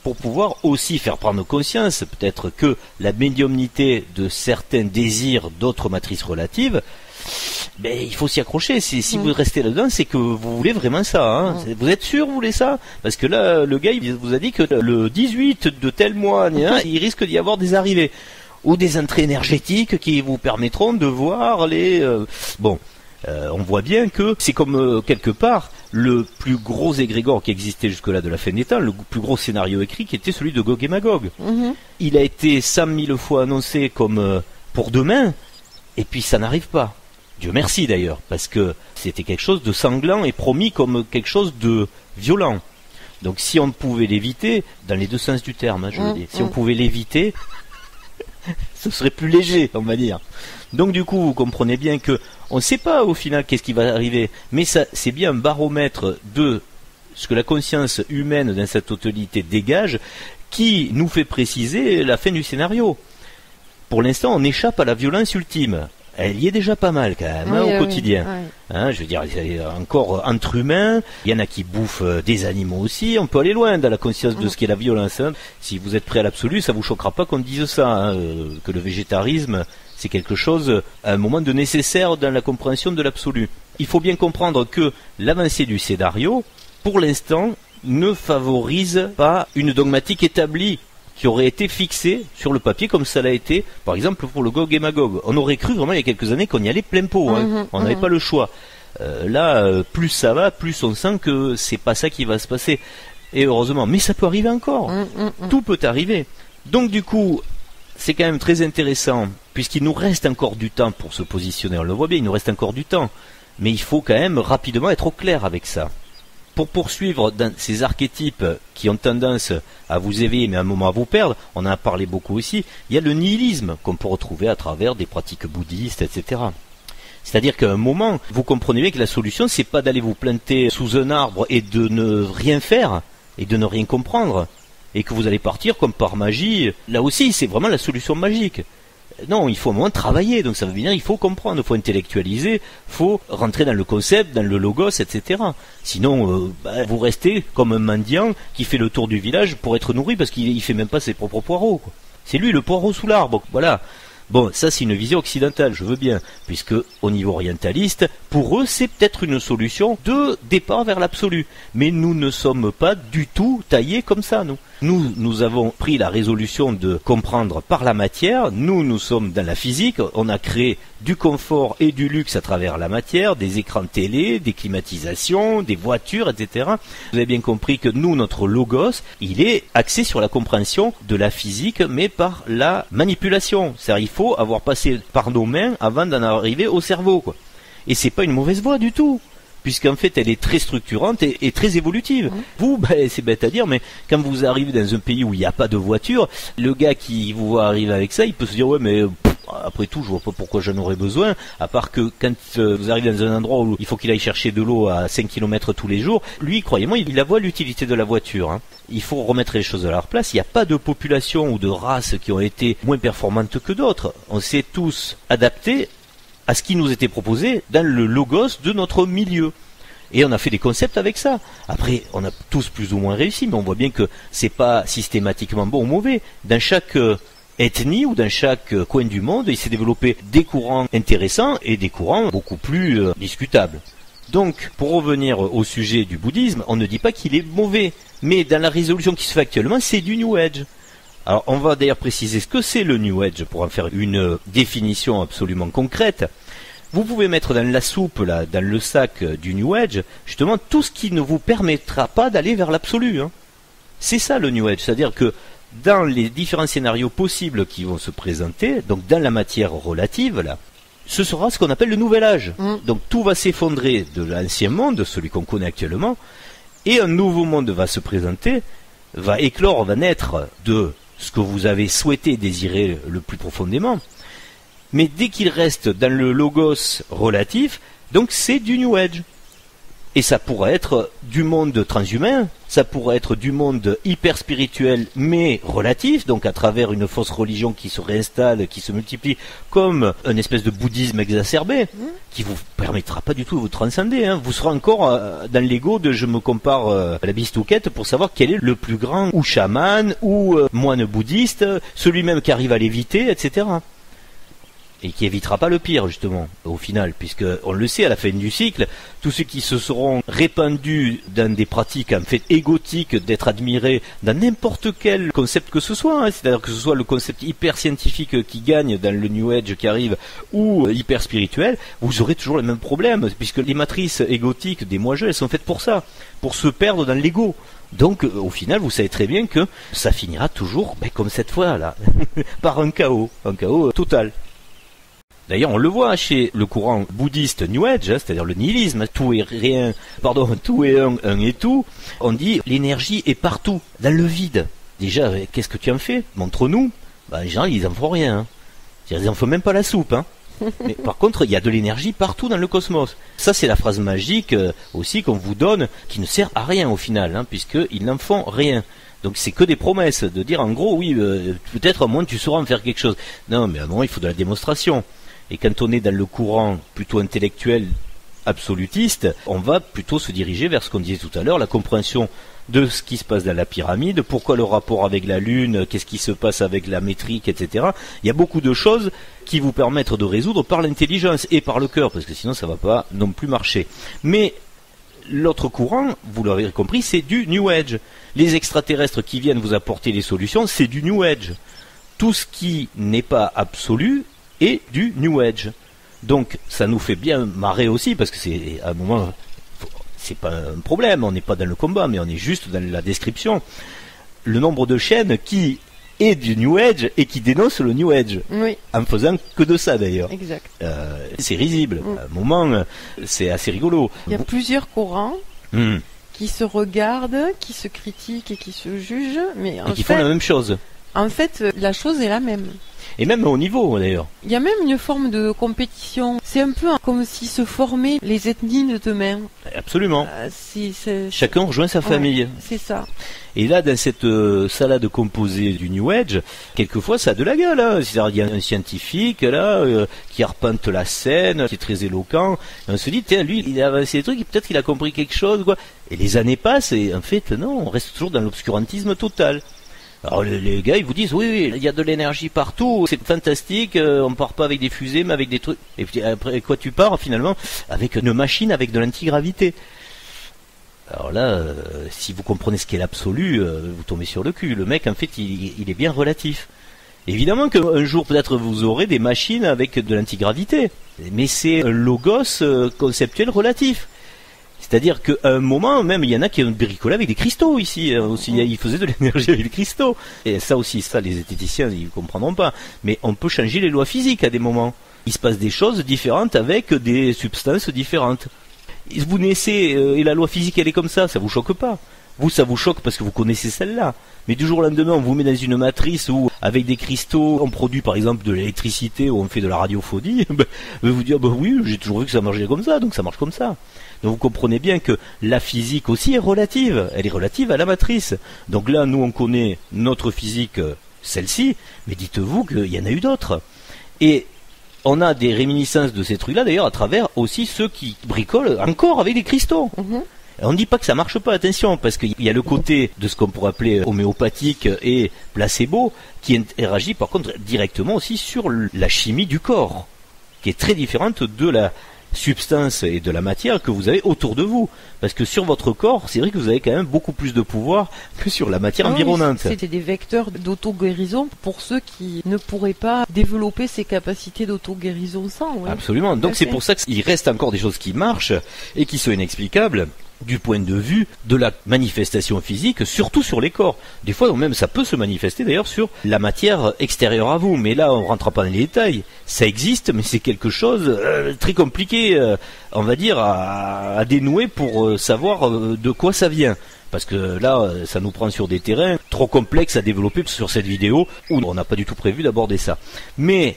Pour pouvoir aussi faire prendre conscience, peut-être que la médiumnité de certains désirs d'autres matrices relatives, il faut s'y accrocher. Si vous restez là-dedans, c'est que vous voulez vraiment ça. Hein. Vous êtes sûr, vous voulez ça? Parce que là, le gars, il vous a dit que le 18 de tel mois, il risque d'y avoir des arrivées. Ou des entrées énergétiques qui vous permettront de voir les... on voit bien que c'est comme, quelque part, le plus gros égrégore qui existait jusque-là de la fin des temps, le plus gros scénario écrit qui était celui de Gog et Magog. Il a été 100 000 fois annoncé comme pour demain. Et puis ça n'arrive pas. Dieu merci d'ailleurs, parce que c'était quelque chose de sanglant et promis comme quelque chose de violent. Donc si on pouvait l'éviter, dans les deux sens du terme, hein, je veux dire, si on pouvait l'éviter, ce serait plus léger, on va dire. Donc du coup, vous comprenez bien que on ne sait pas au final qu'est-ce qui va arriver, mais ça, c'est bien un baromètre de ce que la conscience humaine dans sa totalité dégage, qui nous fait préciser la fin du scénario. Pour l'instant, on échappe à la violence ultime. Elle y est déjà pas mal quand même, au quotidien. Hein, je veux dire, il y a encore entre humains, il y en a qui bouffent des animaux aussi, on peut aller loin dans la conscience de ce qu'est la violence. Hein. Si vous êtes prêt à l'absolu, ça vous choquera pas qu'on dise ça, hein, que le végétarisme, c'est quelque chose, à un moment de nécessaire dans la compréhension de l'absolu. Il faut bien comprendre que l'avancée du scénario, pour l'instant, ne favorise pas une dogmatique établie qui aurait été fixée sur le papier comme ça l'a été, par exemple, pour le Gog et Magog. On aurait cru vraiment il y a quelques années qu'on y allait plein pot, hein. On n'avait pas le choix. Là, plus ça va, plus on sent que c'est pas ça qui va se passer. Et heureusement, mais ça peut arriver encore. Tout peut arriver. Donc du coup, c'est quand même très intéressant, puisqu'il nous reste encore du temps pour se positionner. On le voit bien, il nous reste encore du temps. Mais il faut quand même rapidement être au clair avec ça. Pour poursuivre dans ces archétypes qui ont tendance à vous éveiller mais à un moment à vous perdre, on en a parlé beaucoup aussi, il y a le nihilisme qu'on peut retrouver à travers des pratiques bouddhistes, etc. C'est-à-dire qu'à un moment, vous comprenez bien que la solution, c'est pas d'aller vous planter sous un arbre et de ne rien faire, et de ne rien comprendre, et que vous allez partir comme par magie. Là aussi, c'est vraiment la solution magique. Non, il faut au moins travailler, donc ça veut dire il faut comprendre, il faut intellectualiser, il faut rentrer dans le concept, dans le logos, etc. Sinon, vous restez comme un mendiant qui fait le tour du village pour être nourri parce qu'il fait même pas ses propres poireaux, quoi. C'est lui le poireau sous l'arbre, voilà. Bon, ça c'est une vision occidentale, je veux bien, puisque au niveau orientaliste, pour eux c'est peut-être une solution de départ vers l'absolu. Mais nous ne sommes pas du tout taillés comme ça, nous. Nous avons pris la résolution de comprendre par la matière, nous sommes dans la physique, on a créé du confort et du luxe à travers la matière, des écrans de télé, des climatisations, des voitures, etc. Vous avez bien compris que nous, notre logos, il est axé sur la compréhension de la physique, mais par la manipulation. C'est-à-dire il faut avoir passé par nos mains avant d'en arriver au cerveau, quoi. Et c'est pas une mauvaise voie du tout, puisqu'en fait elle est très structurante et très évolutive. Vous, c'est bête à dire, mais quand vous arrivez dans un pays où il n'y a pas de voiture, le gars qui vous voit arriver avec ça, il peut se dire ouais mais après tout je vois pas pourquoi j'en aurais besoin, à part que quand vous arrivez dans un endroit où il faut qu'il aille chercher de l'eau à 5 km tous les jours, lui croyez-moi il la voit l'utilité de la voiture, hein. Il faut remettre les choses à leur place. Il n'y a pas de population ou de races qui ont été moins performantes que d'autres. On s'est tous adaptés à ce qui nous était proposé dans le logos de notre milieu. Et on a fait des concepts avec ça. Après, on a tous plus ou moins réussi, mais on voit bien que c'est pas systématiquement bon ou mauvais. Dans chaque ethnie ou dans chaque coin du monde, il s'est développé des courants intéressants et des courants beaucoup plus discutables. Donc, pour revenir au sujet du bouddhisme, on ne dit pas qu'il est mauvais, mais dans la résolution qui se fait actuellement, c'est du New Age. Alors, on va d'ailleurs préciser ce que c'est le New Age pour en faire une définition absolument concrète. Vous pouvez mettre dans la soupe, là, dans le sac du New Age, justement tout ce qui ne vous permettra pas d'aller vers l'absolu, hein. C'est ça le New Age, c'est-à-dire que dans les différents scénarios possibles qui vont se présenter, donc dans la matière relative, là, ce sera ce qu'on appelle le nouvel âge. Donc tout va s'effondrer de l'ancien monde, celui qu'on connaît actuellement, et un nouveau monde va se présenter, va éclore, va naître de ce que vous avez souhaité désirer le plus profondément. Mais dès qu'il reste dans le logos relatif, donc c'est du New Age. Et ça pourrait être du monde transhumain, ça pourrait être du monde hyper spirituel mais relatif, donc à travers une fausse religion qui se réinstalle, qui se multiplie, comme une espèce de bouddhisme exacerbé, qui vous permettra pas du tout de vous transcender, hein. Vous serez encore dans l'ego de je me compare à la bistouquette pour savoir quel est le plus grand, ou chaman, ou moine bouddhiste, celui même qui arrive à l'éviter, etc. Et qui évitera pas le pire, justement, au final, puisque on le sait, à la fin du cycle, tous ceux qui se seront répandus dans des pratiques en fait égotiques d'être admirés dans n'importe quel concept que ce soit, hein, c'est-à-dire que ce soit le concept hyper scientifique qui gagne dans le New Age qui arrive, ou hyper spirituel, vous aurez toujours le même problème, puisque les matrices égotiques des moi-je, elles sont faites pour ça, pour se perdre dans l'ego. Donc, au final, vous savez très bien que ça finira toujours, comme cette fois-là, par un chaos total. D'ailleurs, on le voit chez le courant bouddhiste New Age, c'est-à-dire le nihilisme, tout est un et tout. On dit l'énergie est partout, dans le vide. Déjà, qu'est-ce que tu en fais? Montre-nous. Les gens, ils en font rien. Ils en font même pas la soupe. Mais par contre, il y a de l'énergie partout dans le cosmos. Ça, c'est la phrase magique aussi qu'on vous donne, qui ne sert à rien au final, puisqu'ils n'en font rien. Donc c'est que des promesses, de dire en gros, oui, peut-être à un moment tu sauras en faire quelque chose. Non, mais à un moment, il faut de la démonstration. Et quand on est dans le courant plutôt intellectuel, absolutiste, on va plutôt se diriger vers ce qu'on disait tout à l'heure, la compréhension de ce qui se passe dans la pyramide, pourquoi le rapport avec la Lune, qu'est-ce qui se passe avec la métrique, etc. Il y a beaucoup de choses qui vous permettent de résoudre par l'intelligence et par le cœur, parce que sinon ça ne va pas non plus marcher. Mais l'autre courant, vous l'avez compris, c'est du New Age. Les extraterrestres qui viennent vous apporter les solutions, c'est du New Age. Tout ce qui n'est pas absolu est du New Age. Donc ça nous fait bien marrer aussi, parce que c'est à un moment, c'est pas un problème, on n'est pas dans le combat, mais on est juste dans la description. Le nombre de chaînes qui est du New Age et qui dénonce le New Age, oui. En faisant que de ça d'ailleurs. Exact. C'est risible. À un moment, c'est assez rigolo. Il y a plusieurs courants qui se regardent, qui se critiquent et qui se jugent, mais et qui font la même chose. En fait, la chose est la même. Et même au niveau, d'ailleurs. Il y a même une forme de compétition. C'est un peu comme si se formaient les ethnies de demain. Absolument. C'est... Chacun rejoint sa famille. C'est ça. Et là, dans cette salade composée du New Age, quelquefois, ça a de la gueule. C'est-à-dire, il y a un scientifique, là, qui arpente la scène, qui est très éloquent. Et on se dit, tiens, lui, il a avancé des trucs, peut-être qu'il a compris quelque chose, quoi. Et les années passent, et en fait, non, on reste toujours dans l'obscurantisme total. Alors les gars ils vous disent oui il y a de l'énergie partout, c'est fantastique, on part pas avec des fusées mais avec des trucs. Et puis après quoi tu pars finalement? Avec une machine avec de l'antigravité. Alors là, si vous comprenez ce qu'est l'absolu, vous tombez sur le cul. Le mec en fait il est bien relatif. Évidemment qu'un jour peut-être vous aurez des machines avec de l'antigravité, mais c'est un logos conceptuel relatif. C'est-à-dire qu'à un moment, même, il y en a qui ont bricolé avec des cristaux ici. Aussi, ils faisaient de l'énergie avec des cristaux. Et ça aussi, ça, les esthéticiens, ils ne comprendront pas. Mais on peut changer les lois physiques à des moments. Il se passe des choses différentes avec des substances différentes. Vous naissez et la loi physique, elle est comme ça vous choque pas. Vous, ça vous choque parce que vous connaissez celle-là. Mais du jour au lendemain, on vous met dans une matrice où, avec des cristaux, on produit par exemple de l'électricité ou on fait de la radiophonie. Vous dites, oui, j'ai toujours vu que ça marchait comme ça, donc ça marche comme ça. Donc vous comprenez bien que la physique aussi est relative. Elle est relative à la matrice. Donc là, nous, on connaît notre physique, celle-ci, mais dites-vous qu'il y en a eu d'autres. Et on a des réminiscences de ces trucs-là, d'ailleurs, à travers aussi ceux qui bricolent encore avec des cristaux. On ne dit pas que ça marche pas, attention, parce qu'il y a le côté de ce qu'on pourrait appeler homéopathique et placebo, qui interagit par contre directement aussi sur la chimie du corps, qui est très différente de la substance et de la matière que vous avez autour de vous. Parce que sur votre corps, c'est vrai que vous avez quand même beaucoup plus de pouvoir que sur la matière environnante. C'était des vecteurs d'auto-guérison pour ceux qui ne pourraient pas développer ces capacités d'auto-guérison sans. Oui. Absolument. Donc c'est pour ça qu'il reste encore des choses qui marchent et qui sont inexplicables du point de vue de la manifestation physique, surtout sur les corps. Des fois, même, ça peut se manifester d'ailleurs sur la matière extérieure à vous. Mais là, on ne rentrera pas dans les détails. Ça existe, mais c'est quelque chose très compliqué, on va dire, à dénouer pour savoir de quoi ça vient. Parce que là, ça nous prend sur des terrains trop complexes à développer sur cette vidéo où on n'a pas du tout prévu d'aborder ça. Mais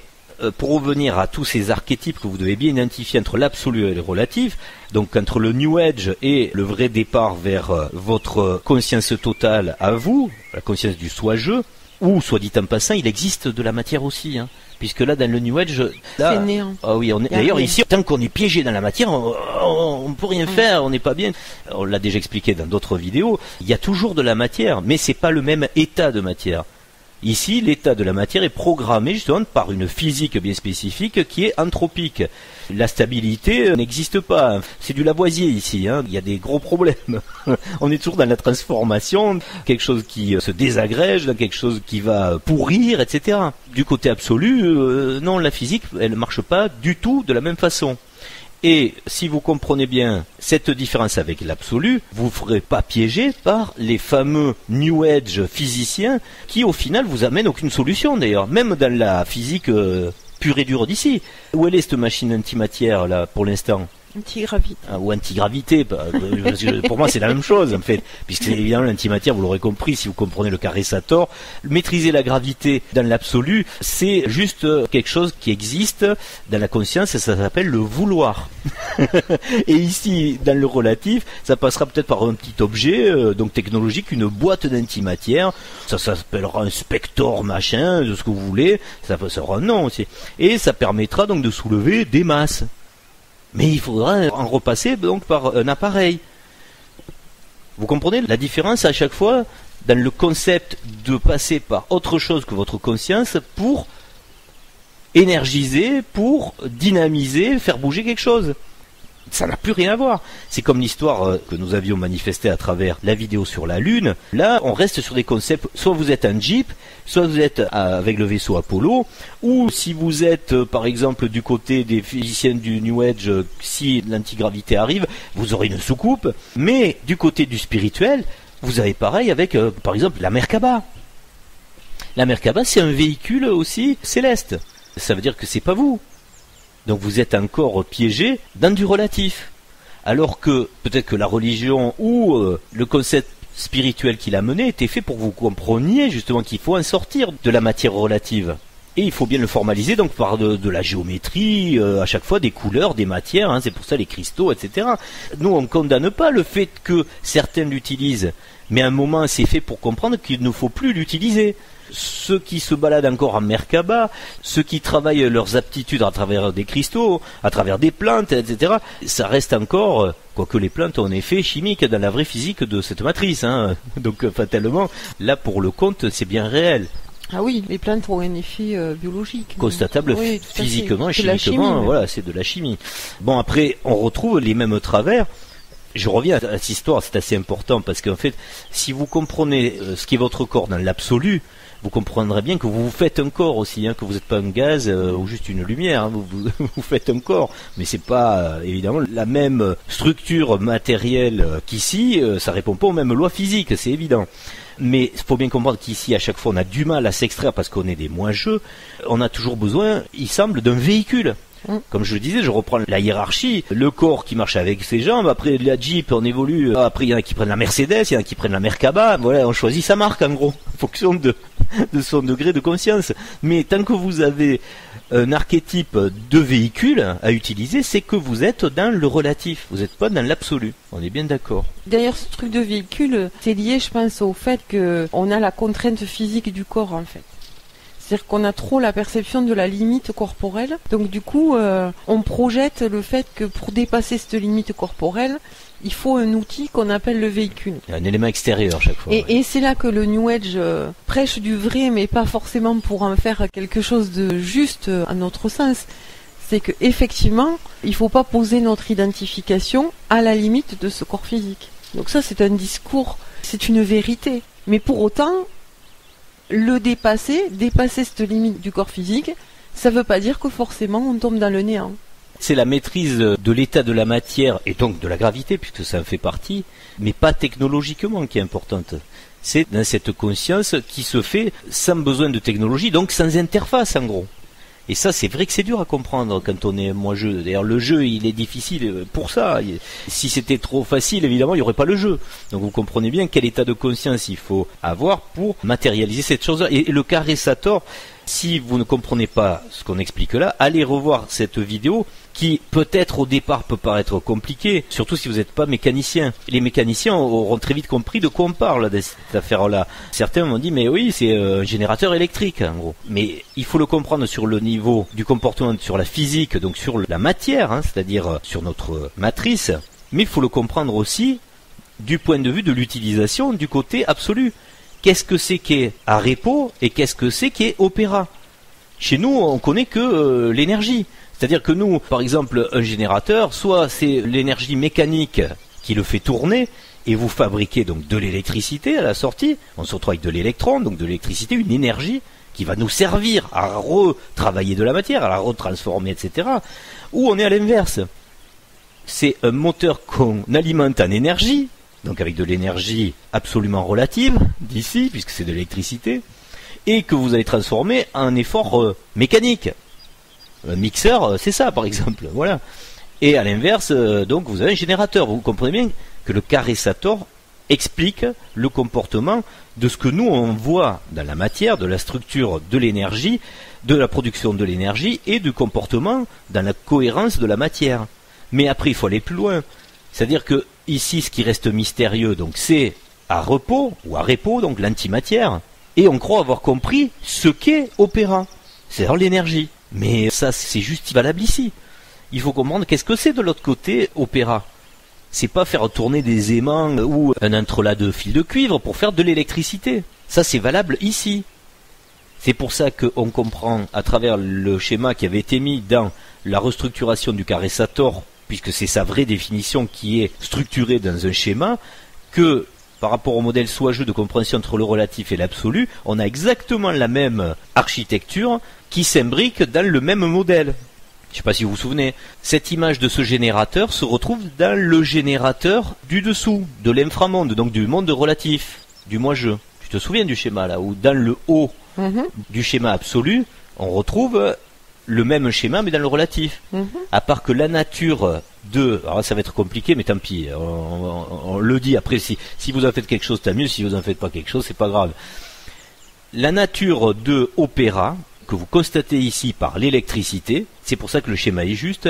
pour revenir à tous ces archétypes que vous devez bien identifier entre l'absolu et le relatif, donc entre le New Age et le vrai départ vers votre conscience totale à vous, la conscience du soi-je, ou soit dit en passant, il existe de la matière aussi, puisque là dans le New Age, là, c'est néant. Ah oui, d'ailleurs ici, tant qu'on est piégé dans la matière, on ne peut rien faire, on n'est pas bien. On l'a déjà expliqué dans d'autres vidéos, il y a toujours de la matière, mais c'est pas le même état de matière. Ici, l'état de la matière est programmé justement par une physique bien spécifique qui est anthropique. La stabilité n'existe pas. C'est du Lavoisier ici, il y a des gros problèmes. On est toujours dans la transformation, quelque chose qui se désagrège, dans quelque chose qui va pourrir, etc. Du côté absolu, non, la physique, elle ne marche pas du tout de la même façon. Et si vous comprenez bien cette différence avec l'absolu, vous ne ferez pas piéger par les fameux New Age physiciens qui au final vous amènent aucune solution d'ailleurs. Même dans la physique pure et dure d'ici. Où elle est cette machine antimatière là pour l'instant? Antigravité. Ou antigravité, pour moi c'est la même chose en fait, puisque c'est évidemment l'antimatière, vous l'aurez compris si vous comprenez le carré Sator. Maîtriser la gravité dans l'absolu, c'est juste quelque chose qui existe dans la conscience et ça s'appelle le vouloir. Et ici, dans le relatif, ça passera peut-être par un petit objet donc technologique, une boîte d'antimatière, ça s'appellera un spector machin, de ce que vous voulez, ça sera un nom aussi. Et ça permettra donc de soulever des masses. Mais il faudra en repasser donc par un appareil. Vous comprenez la différence à chaque fois dans le concept de passer par autre chose que votre conscience pour énergiser, pour dynamiser, faire bouger quelque chose. Ça n'a plus rien à voir. C'est comme l'histoire que nous avions manifestée à travers la vidéo sur la Lune. Là, on reste sur des concepts. Soit vous êtes un Jeep, soit vous êtes avec le vaisseau Apollo, ou si vous êtes, par exemple, du côté des physiciens du New Age, si l'antigravité arrive, vous aurez une soucoupe. Mais du côté du spirituel, vous avez pareil avec, par exemple, la Merkaba. La Merkaba, c'est un véhicule aussi céleste. Ça veut dire que c'est pas vous. Donc vous êtes encore piégé dans du relatif. Alors que peut-être que la religion ou le concept spirituel qu'il a mené était fait pour que vous compreniez justement qu'il faut en sortir de la matière relative. Et il faut bien le formaliser donc par de la géométrie, à chaque fois des couleurs, des matières, hein, c'est pour ça les cristaux, etc. Nous on ne condamne pas le fait que certains l'utilisent, mais à un moment c'est fait pour comprendre qu'il ne faut plus l'utiliser. Ceux qui se baladent encore en Merkaba, ceux qui travaillent leurs aptitudes à travers des cristaux, à travers des plantes, etc., ça reste encore, quoique les plantes ont un effet chimique dans la vraie physique de cette matrice. Hein. Donc fatalement, là pour le compte, c'est bien réel. Ah oui, les plantes ont un effet biologique. Constatable oui, physiquement, chimiquement, chimiquement, voilà, c'est de la chimie. Bon, après, on retrouve les mêmes travers. Je reviens à cette histoire, c'est assez important, parce qu'en fait, si vous comprenez ce qui est votre corps dans l'absolu, vous comprendrez bien que vous faites un corps aussi, hein, que vous n'êtes pas un gaz ou juste une lumière, hein, vous faites un corps, mais c'est pas évidemment la même structure matérielle qu'ici, ça répond pas aux mêmes lois physiques, c'est évident. Mais il faut bien comprendre qu'ici, à chaque fois, on a du mal à s'extraire parce qu'on est des moins-jeux, on a toujours besoin, il semble, d'un véhicule. Comme je le disais, je reprends la hiérarchie, le corps qui marche avec ses jambes, après la Jeep on évolue, après il y en a qui prennent la Mercedes, il y en a qui prennent la Merkaba, voilà, on choisit sa marque en gros, en fonction de son degré de conscience. Mais tant que vous avez un archétype de véhicule à utiliser, c'est que vous êtes dans le relatif, vous n'êtes pas dans l'absolu, on est bien d'accord. D'ailleurs ce truc de véhicule, c'est lié je pense au fait qu'on a la contrainte physique du corps en fait. C'est-à-dire qu'on a trop la perception de la limite corporelle. Donc du coup, on projette le fait que pour dépasser cette limite corporelle, il faut un outil qu'on appelle le véhicule. Un élément extérieur chaque fois. Et c'est là que le New Age prêche du vrai, mais pas forcément pour en faire quelque chose de juste à notre sens. C'est que effectivement, il faut pas poser notre identification à la limite de ce corps physique. Donc ça, c'est un discours, c'est une vérité. Mais pour autant, le dépasser cette limite du corps physique, ça ne veut pas dire que forcément on tombe dans le néant. C'est la maîtrise de l'état de la matière et donc de la gravité, puisque ça en fait partie, mais pas technologiquement qui est importante. C'est dans cette conscience qui se fait sans besoin de technologie, donc sans interface en gros. Et ça, c'est vrai que c'est dur à comprendre quand on est moi-jeu. D'ailleurs, le jeu, il est difficile pour ça. Si c'était trop facile, évidemment, il n'y aurait pas le jeu. Donc, vous comprenez bien quel état de conscience il faut avoir pour matérialiser cette chose-là. Et le carré Sator, si vous ne comprenez pas ce qu'on explique là, allez revoir cette vidéo qui peut-être au départ peut paraître compliquée, surtout si vous n'êtes pas mécanicien. Les mécaniciens auront très vite compris de quoi on parle de cette affaire-là. Certains m'ont dit mais oui, c'est un générateur électrique en gros. Mais il faut le comprendre sur le niveau du comportement, sur la physique, donc sur la matière, hein, c'est-à-dire sur notre matrice. Mais il faut le comprendre aussi du point de vue de l'utilisation du côté absolu. Qu'est-ce que c'est qu'est Arepo et qu'est-ce que c'est qu'est Opéra? Chez nous, on connaît que l'énergie. C'est-à-dire que nous, par exemple, un générateur, soit c'est l'énergie mécanique qui le fait tourner, et vous fabriquez donc de l'électricité à la sortie, on se retrouve avec de l'électron, donc de l'électricité, une énergie qui va nous servir à retravailler de la matière, à la retransformer, etc. Ou on est à l'inverse. C'est un moteur qu'on alimente en énergie, donc avec de l'énergie absolument relative, d'ici, puisque c'est de l'électricité, et que vous allez transformer en effort mécanique. Un mixeur, c'est ça par exemple. Voilà. Et à l'inverse, donc vous avez un générateur. Vous comprenez bien que le Carré-Sator explique le comportement de ce que nous on voit dans la matière, de la structure de l'énergie, de la production de l'énergie et du comportement dans la cohérence de la matière. Mais après il faut aller plus loin. C'est-à-dire que ici ce qui reste mystérieux, donc c'est à repos ou à repos, donc l'antimatière, et on croit avoir compris ce qu'est opéra, c'est-à-dire l'énergie. Mais ça c'est juste valable ici. Il faut comprendre qu'est-ce que c'est de l'autre côté opéra. C'est pas faire tourner des aimants ou un entrelac de fils de cuivre pour faire de l'électricité. Ça c'est valable ici. C'est pour ça qu'on comprend à travers le schéma qui avait été mis dans la restructuration du Carré-Sator, puisque c'est sa vraie définition qui est structurée dans un schéma, que par rapport au modèle soageux de compréhension entre le relatif et l'absolu, on a exactement la même architecture qui s'imbrique dans le même modèle. Je ne sais pas si vous vous souvenez, cette image de ce générateur se retrouve dans le générateur du dessous, de l'inframonde, donc du monde relatif, du moi-je. Tu te souviens du schéma là, où dans le haut du schéma absolu, on retrouve le même schéma mais dans le relatif. À part que la nature de... Alors ça va être compliqué, mais tant pis, on le dit après, si vous en faites quelque chose, tant mieux, si vous en faites pas quelque chose, c'est pas grave. La nature de opéra, que vous constatez ici par l'électricité, c'est pour ça que le schéma est juste,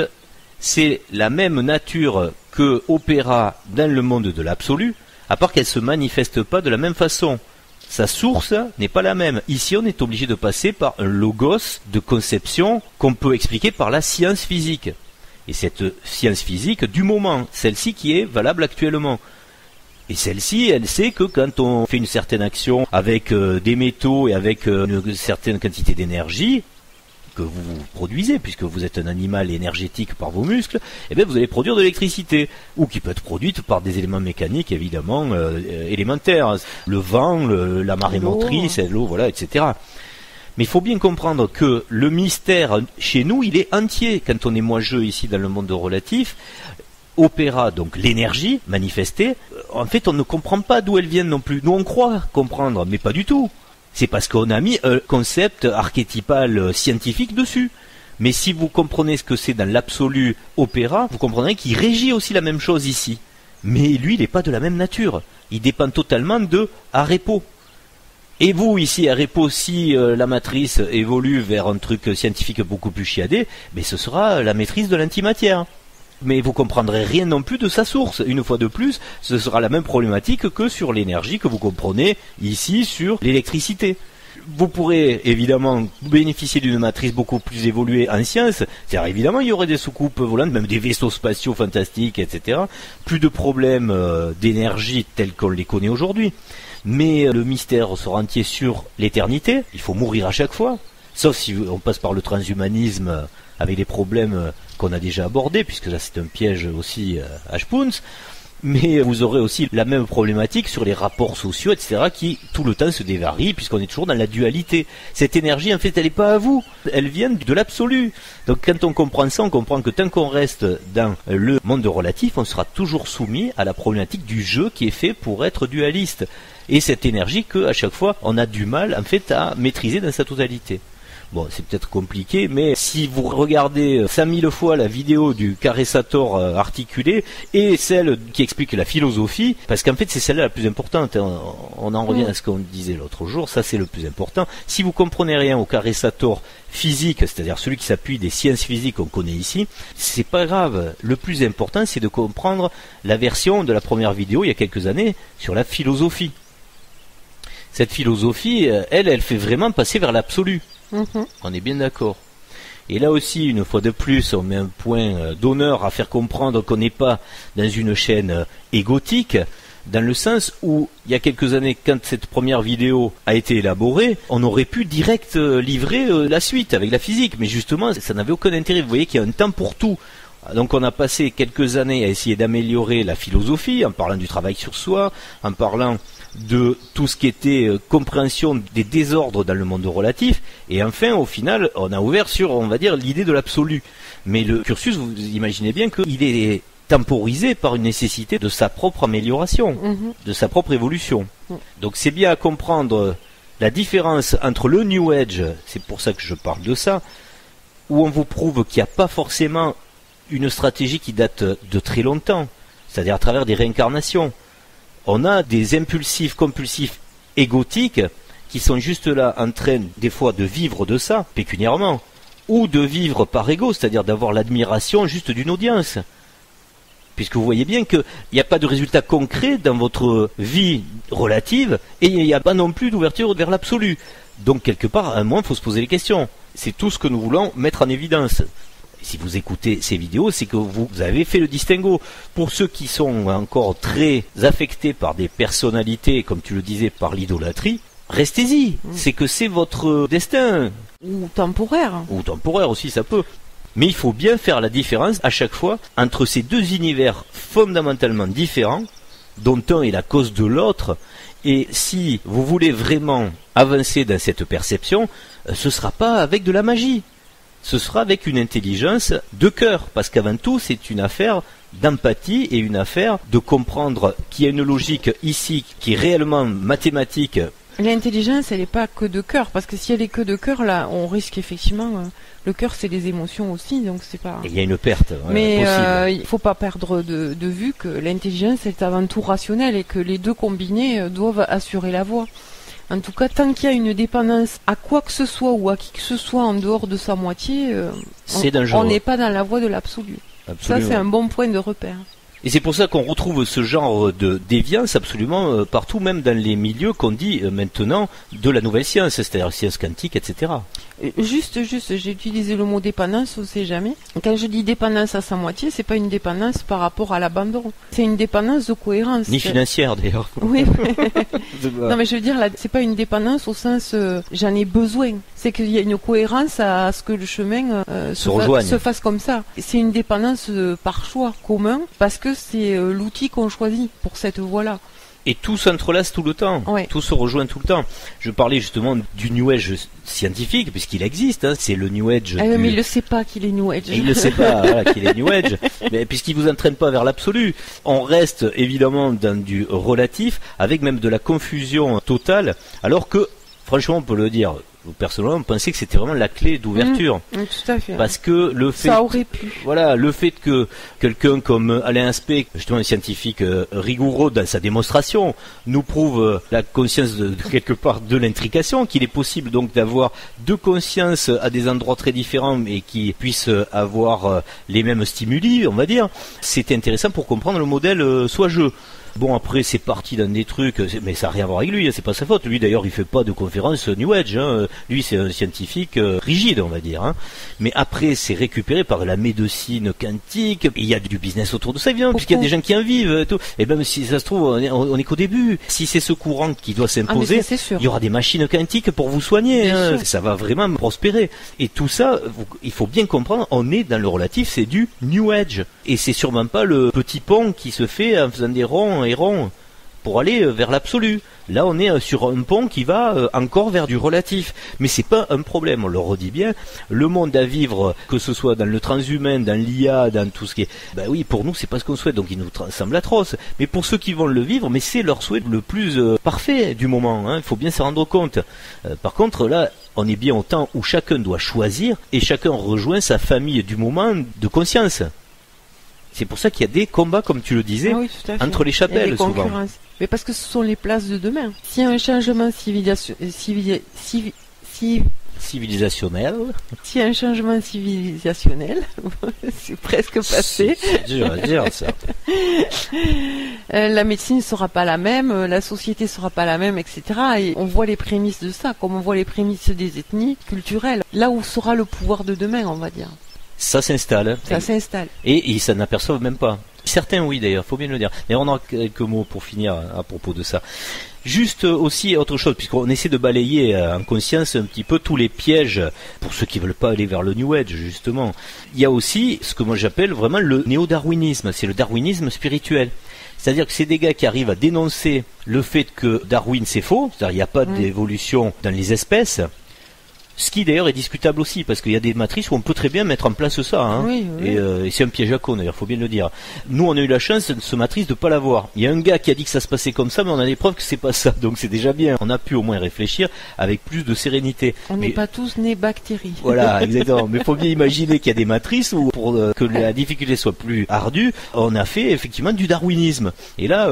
c'est la même nature que opéra dans le monde de l'absolu, à part qu'elle ne se manifeste pas de la même façon. Sa source n'est pas la même. Ici, on est obligé de passer par un logos de conception qu'on peut expliquer par la science physique. Et cette science physique du moment, celle-ci qui est valable actuellement. Et celle-ci, elle sait que quand on fait une certaine action avec des métaux et avec une certaine quantité d'énergie que vous produisez, puisque vous êtes un animal énergétique par vos muscles, eh bien vous allez produire de l'électricité, ou qui peut être produite par des éléments mécaniques évidemment élémentaires, le vent, la marée motrice, l'eau, voilà, etc. Mais il faut bien comprendre que le mystère chez nous, il est entier. Quand on est moi-je ici dans le monde relatif, opéra, donc l'énergie manifestée, en fait on ne comprend pas d'où elle vient non plus. Nous on croit comprendre, mais pas du tout. C'est parce qu'on a mis un concept archétypal scientifique dessus. Mais si vous comprenez ce que c'est dans l'absolu opéra, vous comprendrez qu'il régit aussi la même chose ici. Mais lui, il n'est pas de la même nature. Il dépend totalement de Arepo. Et vous, ici, Arepo, si la matrice évolue vers un truc scientifique beaucoup plus chiadé, mais ce sera la maîtrise de l'antimatière. Mais vous comprendrez rien non plus de sa source. Une fois de plus, ce sera la même problématique que sur l'énergie que vous comprenez ici sur l'électricité. Vous pourrez évidemment bénéficier d'une matrice beaucoup plus évoluée en sciences. C'est-à-dire évidemment il y aurait des soucoupes volantes, même des vaisseaux spatiaux fantastiques, etc. Plus de problèmes d'énergie tels qu'on les connaît aujourd'hui. Mais le mystère sera entier sur l'éternité. Il faut mourir à chaque fois. Sauf si on passe par le transhumanisme avec les problèmes qu'on a déjà abordés, puisque là c'est un piège aussi à Spoons. Mais vous aurez aussi la même problématique sur les rapports sociaux, etc., qui tout le temps se dévarient, puisqu'on est toujours dans la dualité. Cette énergie, en fait, elle n'est pas à vous, elle vient de l'absolu. Donc quand on comprend ça, on comprend que tant qu'on reste dans le monde relatif, on sera toujours soumis à la problématique du jeu qui est fait pour être dualiste. Et cette énergie que, à chaque fois, on a du mal, en fait, à maîtriser dans sa totalité. Bon, c'est peut-être compliqué, mais si vous regardez 5000 fois la vidéo du Carré-Sator articulé et celle qui explique la philosophie, parce qu'en fait c'est celle-là la plus importante, on en revient à ce qu'on disait l'autre jour, ça c'est le plus important. Si vous comprenez rien au Carré-Sator physique, c'est-à-dire celui qui s'appuie des sciences physiques qu'on connaît ici, c'est pas grave. Le plus important c'est de comprendre la version de la première vidéo il y a quelques années sur la philosophie. Cette philosophie, elle fait vraiment passer vers l'absolu. On est bien d'accord. Et là aussi, une fois de plus, on met un point d'honneur à faire comprendre qu'on n'est pas dans une chaîne égotique, dans le sens où, il y a quelques années, quand cette première vidéo a été élaborée, on aurait pu direct livrer la suite avec la physique, mais justement, ça n'avait aucun intérêt. Vous voyez qu'il y a un temps pour tout. Donc on a passé quelques années à essayer d'améliorer la philosophie, en parlant du travail sur soi, en parlant de tout ce qui était compréhension des désordres dans le monde relatif, et enfin au final on a ouvert sur, on va dire, l'idée de l'absolu. Mais le cursus, vous imaginez bien qu'il est temporisé par une nécessité de sa propre amélioration, de sa propre évolution. Donc c'est bien à comprendre la différence entre le New Age, c'est pour ça que je parle de ça, où on vous prouve qu'il n'y a pas forcément une stratégie qui date de très longtemps, c'est-à-dire à travers des réincarnations. On a des impulsifs, compulsifs, égotiques, qui sont juste là en train, des fois, de vivre de ça, pécuniairement, ou de vivre par ego, c'est-à-dire d'avoir l'admiration juste d'une audience. Puisque vous voyez bien qu'il n'y a pas de résultat concret dans votre vie relative, et il n'y a pas non plus d'ouverture vers l'absolu. Donc, quelque part, à un moment, il faut se poser les questions. C'est tout ce que nous voulons mettre en évidence. Si vous écoutez ces vidéos, c'est que vous avez fait le distinguo. Pour ceux qui sont encore très affectés par des personnalités, comme tu le disais, par l'idolâtrie, restez-y. C'est que c'est votre destin. Ou temporaire. Ou temporaire aussi, ça peut. Mais il faut bien faire la différence à chaque fois entre ces deux univers fondamentalement différents, dont un est la cause de l'autre. Et si vous voulez vraiment avancer dans cette perception, ce ne sera pas avec de la magie. Ce sera avec une intelligence de cœur. Parce qu'avant tout, c'est une affaire d'empathie et une affaire de comprendre qu'il y a une logique ici qui est réellement mathématique. L'intelligence, elle n'est pas que de cœur, parce que si elle est que de cœur, là, on risque effectivement... le cœur, c'est les émotions aussi, donc c'est pas... Et il y a une perte mais il ne faut pas perdre de vue que l'intelligence est avant tout rationnelle et que les deux combinés doivent assurer la voie. En tout cas, tant qu'il y a une dépendance à quoi que ce soit ou à qui que ce soit en dehors de sa moitié, on n'est pas dans la voie de l'absolu. Ça, c'est un bon point de repère. Et c'est pour ça qu'on retrouve ce genre de déviance absolument partout, même dans les milieux qu'on dit maintenant de la nouvelle science, c'est-à-dire science quantique, etc. Juste, j'ai utilisé le mot dépendance, on ne sait jamais. Quand je dis dépendance à sa moitié, c'est pas une dépendance par rapport à l'abandon. C'est une dépendance de cohérence. Ni financière d'ailleurs. Oui. Non mais je veux dire, là, c'est pas une dépendance au sens j'en ai besoin. C'est qu'il y a une cohérence à ce que le chemin se fasse comme ça. C'est une dépendance par choix commun, parce que c'est l'outil qu'on choisit pour cette voie-là. Et tout s'entrelace tout le temps, tout se rejoint tout le temps. Je parlais justement du New Age scientifique, puisqu'il existe, hein, c'est le New Age. Mais il ne sait pas qu'il est New Age. Et il ne sait pas qu'il est New Age, mais puisqu'il ne vous entraîne pas vers l'absolu. On reste évidemment dans du relatif, avec même de la confusion totale, alors que, franchement, on peut le dire, personnellement, on pensait que c'était vraiment la clé d'ouverture. Tout à fait. Parce que le fait... Ça aurait pu. Voilà, le fait que quelqu'un comme Alain Aspect, justement un scientifique rigoureux dans sa démonstration, nous prouve la conscience de quelque part de l'intrication, qu'il est possible donc d'avoir deux consciences à des endroits très différents et qui puissent avoir les mêmes stimuli, on va dire. C'était intéressant pour comprendre le modèle soi-jeu. Bon, après, c'est parti dans des trucs, mais ça n'a rien à voir avec lui, c'est pas sa faute. Lui, d'ailleurs, il fait pas de conférence New Age, hein. Lui, c'est un scientifique rigide, on va dire, hein. Mais après, c'est récupéré par la médecine quantique, il y a du business autour de ça, évidemment, puisqu'il y a des gens qui en vivent, et tout. Et même si ça se trouve, on est qu'au début. Si c'est ce courant qui doit s'imposer, il y aura des machines quantiques pour vous soigner, hein. Ça va vraiment prospérer. Et tout ça, il faut bien comprendre, on est dans le relatif, c'est du New Age. Et c'est sûrement pas le petit pont qui se fait en faisant des ronds et ronds pour aller vers l'absolu. Là, on est sur un pont qui va encore vers du relatif. Mais c'est pas un problème, on le redit bien. Le monde à vivre, que ce soit dans le transhumain, dans l'IA, dans tout ce qui est... Ben oui, pour nous, c'est pas ce qu'on souhaite, donc il nous semble atroce. Mais pour ceux qui vont le vivre, mais c'est leur souhait le plus parfait du moment, hein. Il faut bien se rendre compte. Par contre, là, on est bien au temps où chacun doit choisir et chacun rejoint sa famille du moment de conscience. C'est pour ça qu'il y a des combats, comme tu le disais, entre les chapelles, souvent. Mais parce que ce sont les places de demain. S'il y a un changement civilisationnel... S'il y a un changement civilisationnel, c'est presque passé. C'est dur à dire, ça. La médecine ne sera pas la même, la société ne sera pas la même, etc. Et on voit les prémices de ça, comme on voit les prémices des ethnies culturelles. Là où sera le pouvoir de demain, on va dire. Ça s'installe. Ça s'installe. Et ils s'en aperçoivent même pas. Certains, oui, d'ailleurs, faut bien le dire. Et on aura quelques mots pour finir à propos de ça. Juste aussi autre chose, puisqu'on essaie de balayer en conscience un petit peu tous les pièges pour ceux qui veulent pas aller vers le New Age, justement. Il y a aussi ce que moi j'appelle vraiment le néo-darwinisme. C'est le darwinisme spirituel. C'est-à-dire que c'est des gars qui arrivent à dénoncer le fait que Darwin c'est faux, c'est-à-dire il n'y a pas d'évolution dans les espèces. Ce qui d'ailleurs est discutable aussi, parce qu'il y a des matrices où on peut très bien mettre en place ça, hein. Oui. Et c'est un piège à con d'ailleurs, faut bien le dire. Nous on a eu la chance de ce matrice de pas l'avoir. Il y a un gars qui a dit que ça se passait comme ça, mais on a des preuves que c'est pas ça, donc c'est déjà bien. On a pu au moins réfléchir avec plus de sérénité. On n'est pas tous nés bactéries. Voilà, exactement. Mais faut bien imaginer qu'il y a des matrices où pour que la difficulté soit plus ardue, on a fait effectivement du darwinisme. Et là,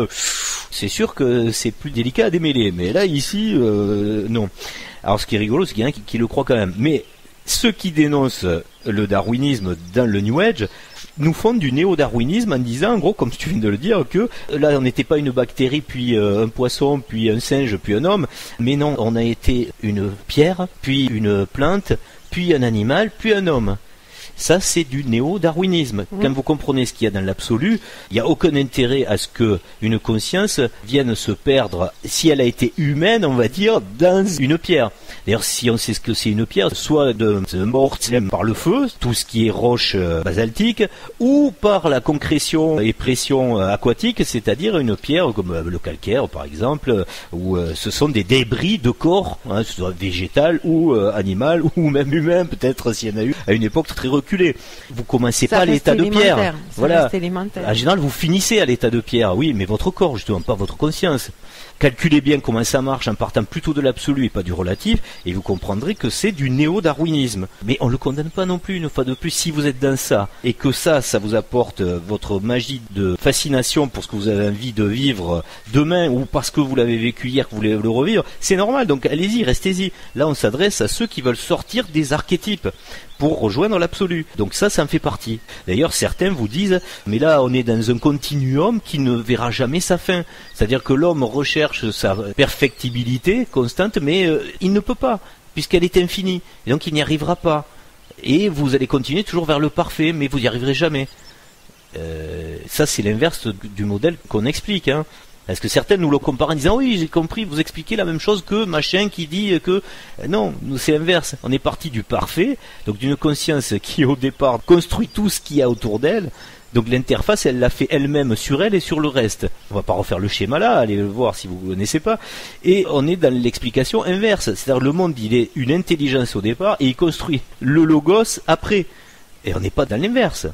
c'est sûr que c'est plus délicat à démêler. Mais là ici, non. Alors ce qui est rigolo, c'est qu'il y en a qui le croient quand même. Mais ceux qui dénoncent le darwinisme dans le New Age nous font du néo-darwinisme en disant, en gros, comme tu viens de le dire, que là on n'était pas une bactérie, puis un poisson, puis un singe, puis un homme, mais non, on a été une pierre, puis une plante, puis un animal, puis un homme. Ça, c'est du néo-darwinisme. Quand vous comprenez ce qu'il y a dans l'absolu, il n'y a aucun intérêt à ce que une conscience vienne se perdre, si elle a été humaine, on va dire, dans une pierre. D'ailleurs, si on sait ce que c'est une pierre, soit de mort par le feu, tout ce qui est roche basaltique, ou par la concrétion et pression aquatique, c'est-à-dire une pierre comme le calcaire, par exemple, où ce sont des débris de corps, hein, soit végétal ou animal, ou même humain, peut-être s'il y en a eu à une époque très reculée. Vous commencez pas à l'état de pierre. Voilà. En général, vous finissez à l'état de pierre. Oui, mais votre corps, justement, pas votre conscience. Calculez bien comment ça marche en partant plutôt de l'absolu et pas du relatif, et vous comprendrez que c'est du néo-darwinisme. Mais on ne le condamne pas non plus, une fois de plus, si vous êtes dans ça, et que ça vous apporte votre magie de fascination pour ce que vous avez envie de vivre demain, ou parce que vous l'avez vécu hier, que vous voulez le revivre, c'est normal, donc allez-y, restez-y. Là, on s'adresse à ceux qui veulent sortir des archétypes pour rejoindre l'absolu. Donc ça en fait partie. D'ailleurs, certains vous disent, mais là, on est dans un continuum qui ne verra jamais sa fin. C'est-à-dire que l'homme recherche sa perfectibilité constante, mais il ne peut pas, puisqu'elle est infinie. Et donc, il n'y arrivera pas. Et vous allez continuer toujours vers le parfait, mais vous n'y arriverez jamais. Ça, c'est l'inverse du modèle qu'on explique, hein. Parce que certains nous le comparent en disant, oui, j'ai compris, vous expliquez la même chose que machin qui dit que... Non, nous c'est inverse. On est parti du parfait, donc d'une conscience qui au départ construit tout ce qu'il y a autour d'elle. Donc l'interface, elle l'a fait elle-même sur elle et sur le reste. On va pas refaire le schéma là, allez le voir si vous ne connaissez pas. Et on est dans l'explication inverse. C'est-à-dire le monde, il est une intelligence au départ et il construit le logos après. Et on n'est pas dans l'inverse.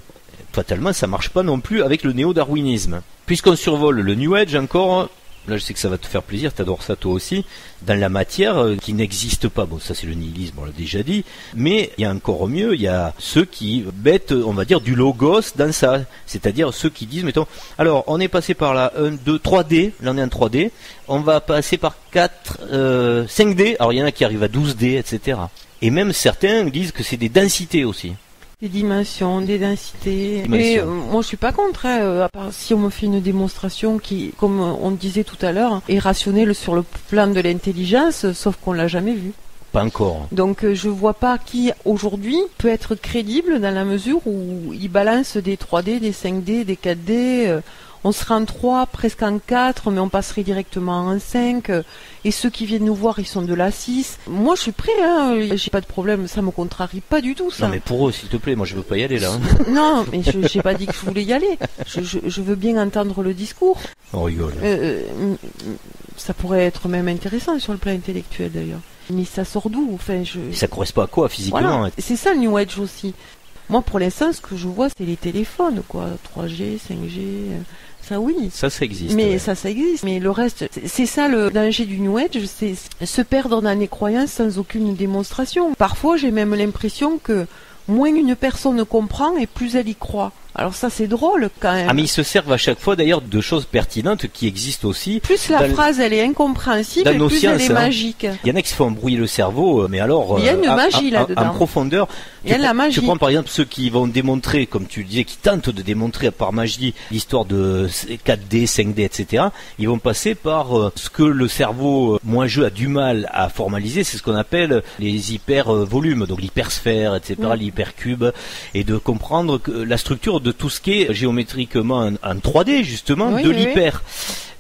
Fatalement, ça marche pas non plus avec le néo-darwinisme. Puisqu'on survole le New Age encore, là je sais que ça va te faire plaisir, t'adores ça toi aussi, dans la matière qui n'existe pas. Bon, ça c'est le nihilisme, on l'a déjà dit, mais il y a encore mieux, il y a ceux qui mettent, on va dire, du logos dans ça, c'est-à-dire ceux qui disent, mettons, alors on est passé par là 1, 2, 3D, là on est en 3D, on va passer par 4, 5D, alors il y en a qui arrivent à 12D, etc. Et même certains disent que c'est des densités aussi. Des dimensions, des densités. Mais moi je suis pas contre, hein, à part si on me fait une démonstration qui, comme on disait tout à l'heure, est rationnelle sur le plan de l'intelligence, sauf qu'on l'a jamais vue. Pas encore. Donc je vois pas qui aujourd'hui peut être crédible dans la mesure où il balance des 3D, des 5D, des 4D. On serait en 3, presque en 4, mais on passerait directement en 5. Et ceux qui viennent nous voir, ils sont de la 6. Moi, je suis prêt, hein. J'ai pas de problème, ça me contrarie pas du tout, ça. Non, mais pour eux, s'il te plaît, moi je veux pas y aller là. Hein. Non, mais j'ai pas dit que je voulais y aller. Je veux bien entendre le discours. On rigole. Ça pourrait être même intéressant sur le plan intellectuel d'ailleurs. Mais ça sort d'où, enfin, Ça correspond à quoi physiquement? Voilà. C'est ça le New Age aussi. Moi, pour l'instant, ce que je vois, c'est les téléphones, quoi. 3G, 5G... Ça oui. Ça existe. Mais ouais. ça existe. Mais le reste, c'est ça le danger du New Age, c'est se perdre dans les croyances sans aucune démonstration. Parfois, j'ai même l'impression que moins une personne comprend et plus elle y croit. Alors ça, c'est drôle quand même. Ah, mais ils se servent à chaque fois d'ailleurs de choses pertinentes qui existent aussi. Plus la phrase elle est incompréhensible, et plus elle est magique. Il y en a qui se font embrouiller le cerveau, mais alors il y a une magie là-dedans. En profondeur. Il y a la magie. Tu prends par exemple ceux qui vont démontrer, comme tu disais, qui tentent de démontrer par magie l'histoire de 4D, 5D, etc. Ils vont passer par ce que le cerveau moingeux a du mal à formaliser, c'est ce qu'on appelle les hyper-volumes, donc l'hypersphère, etc., l'hypercube, et de comprendre que la structure de tout ce qui est géométriquement en 3D, justement, de l'hyper.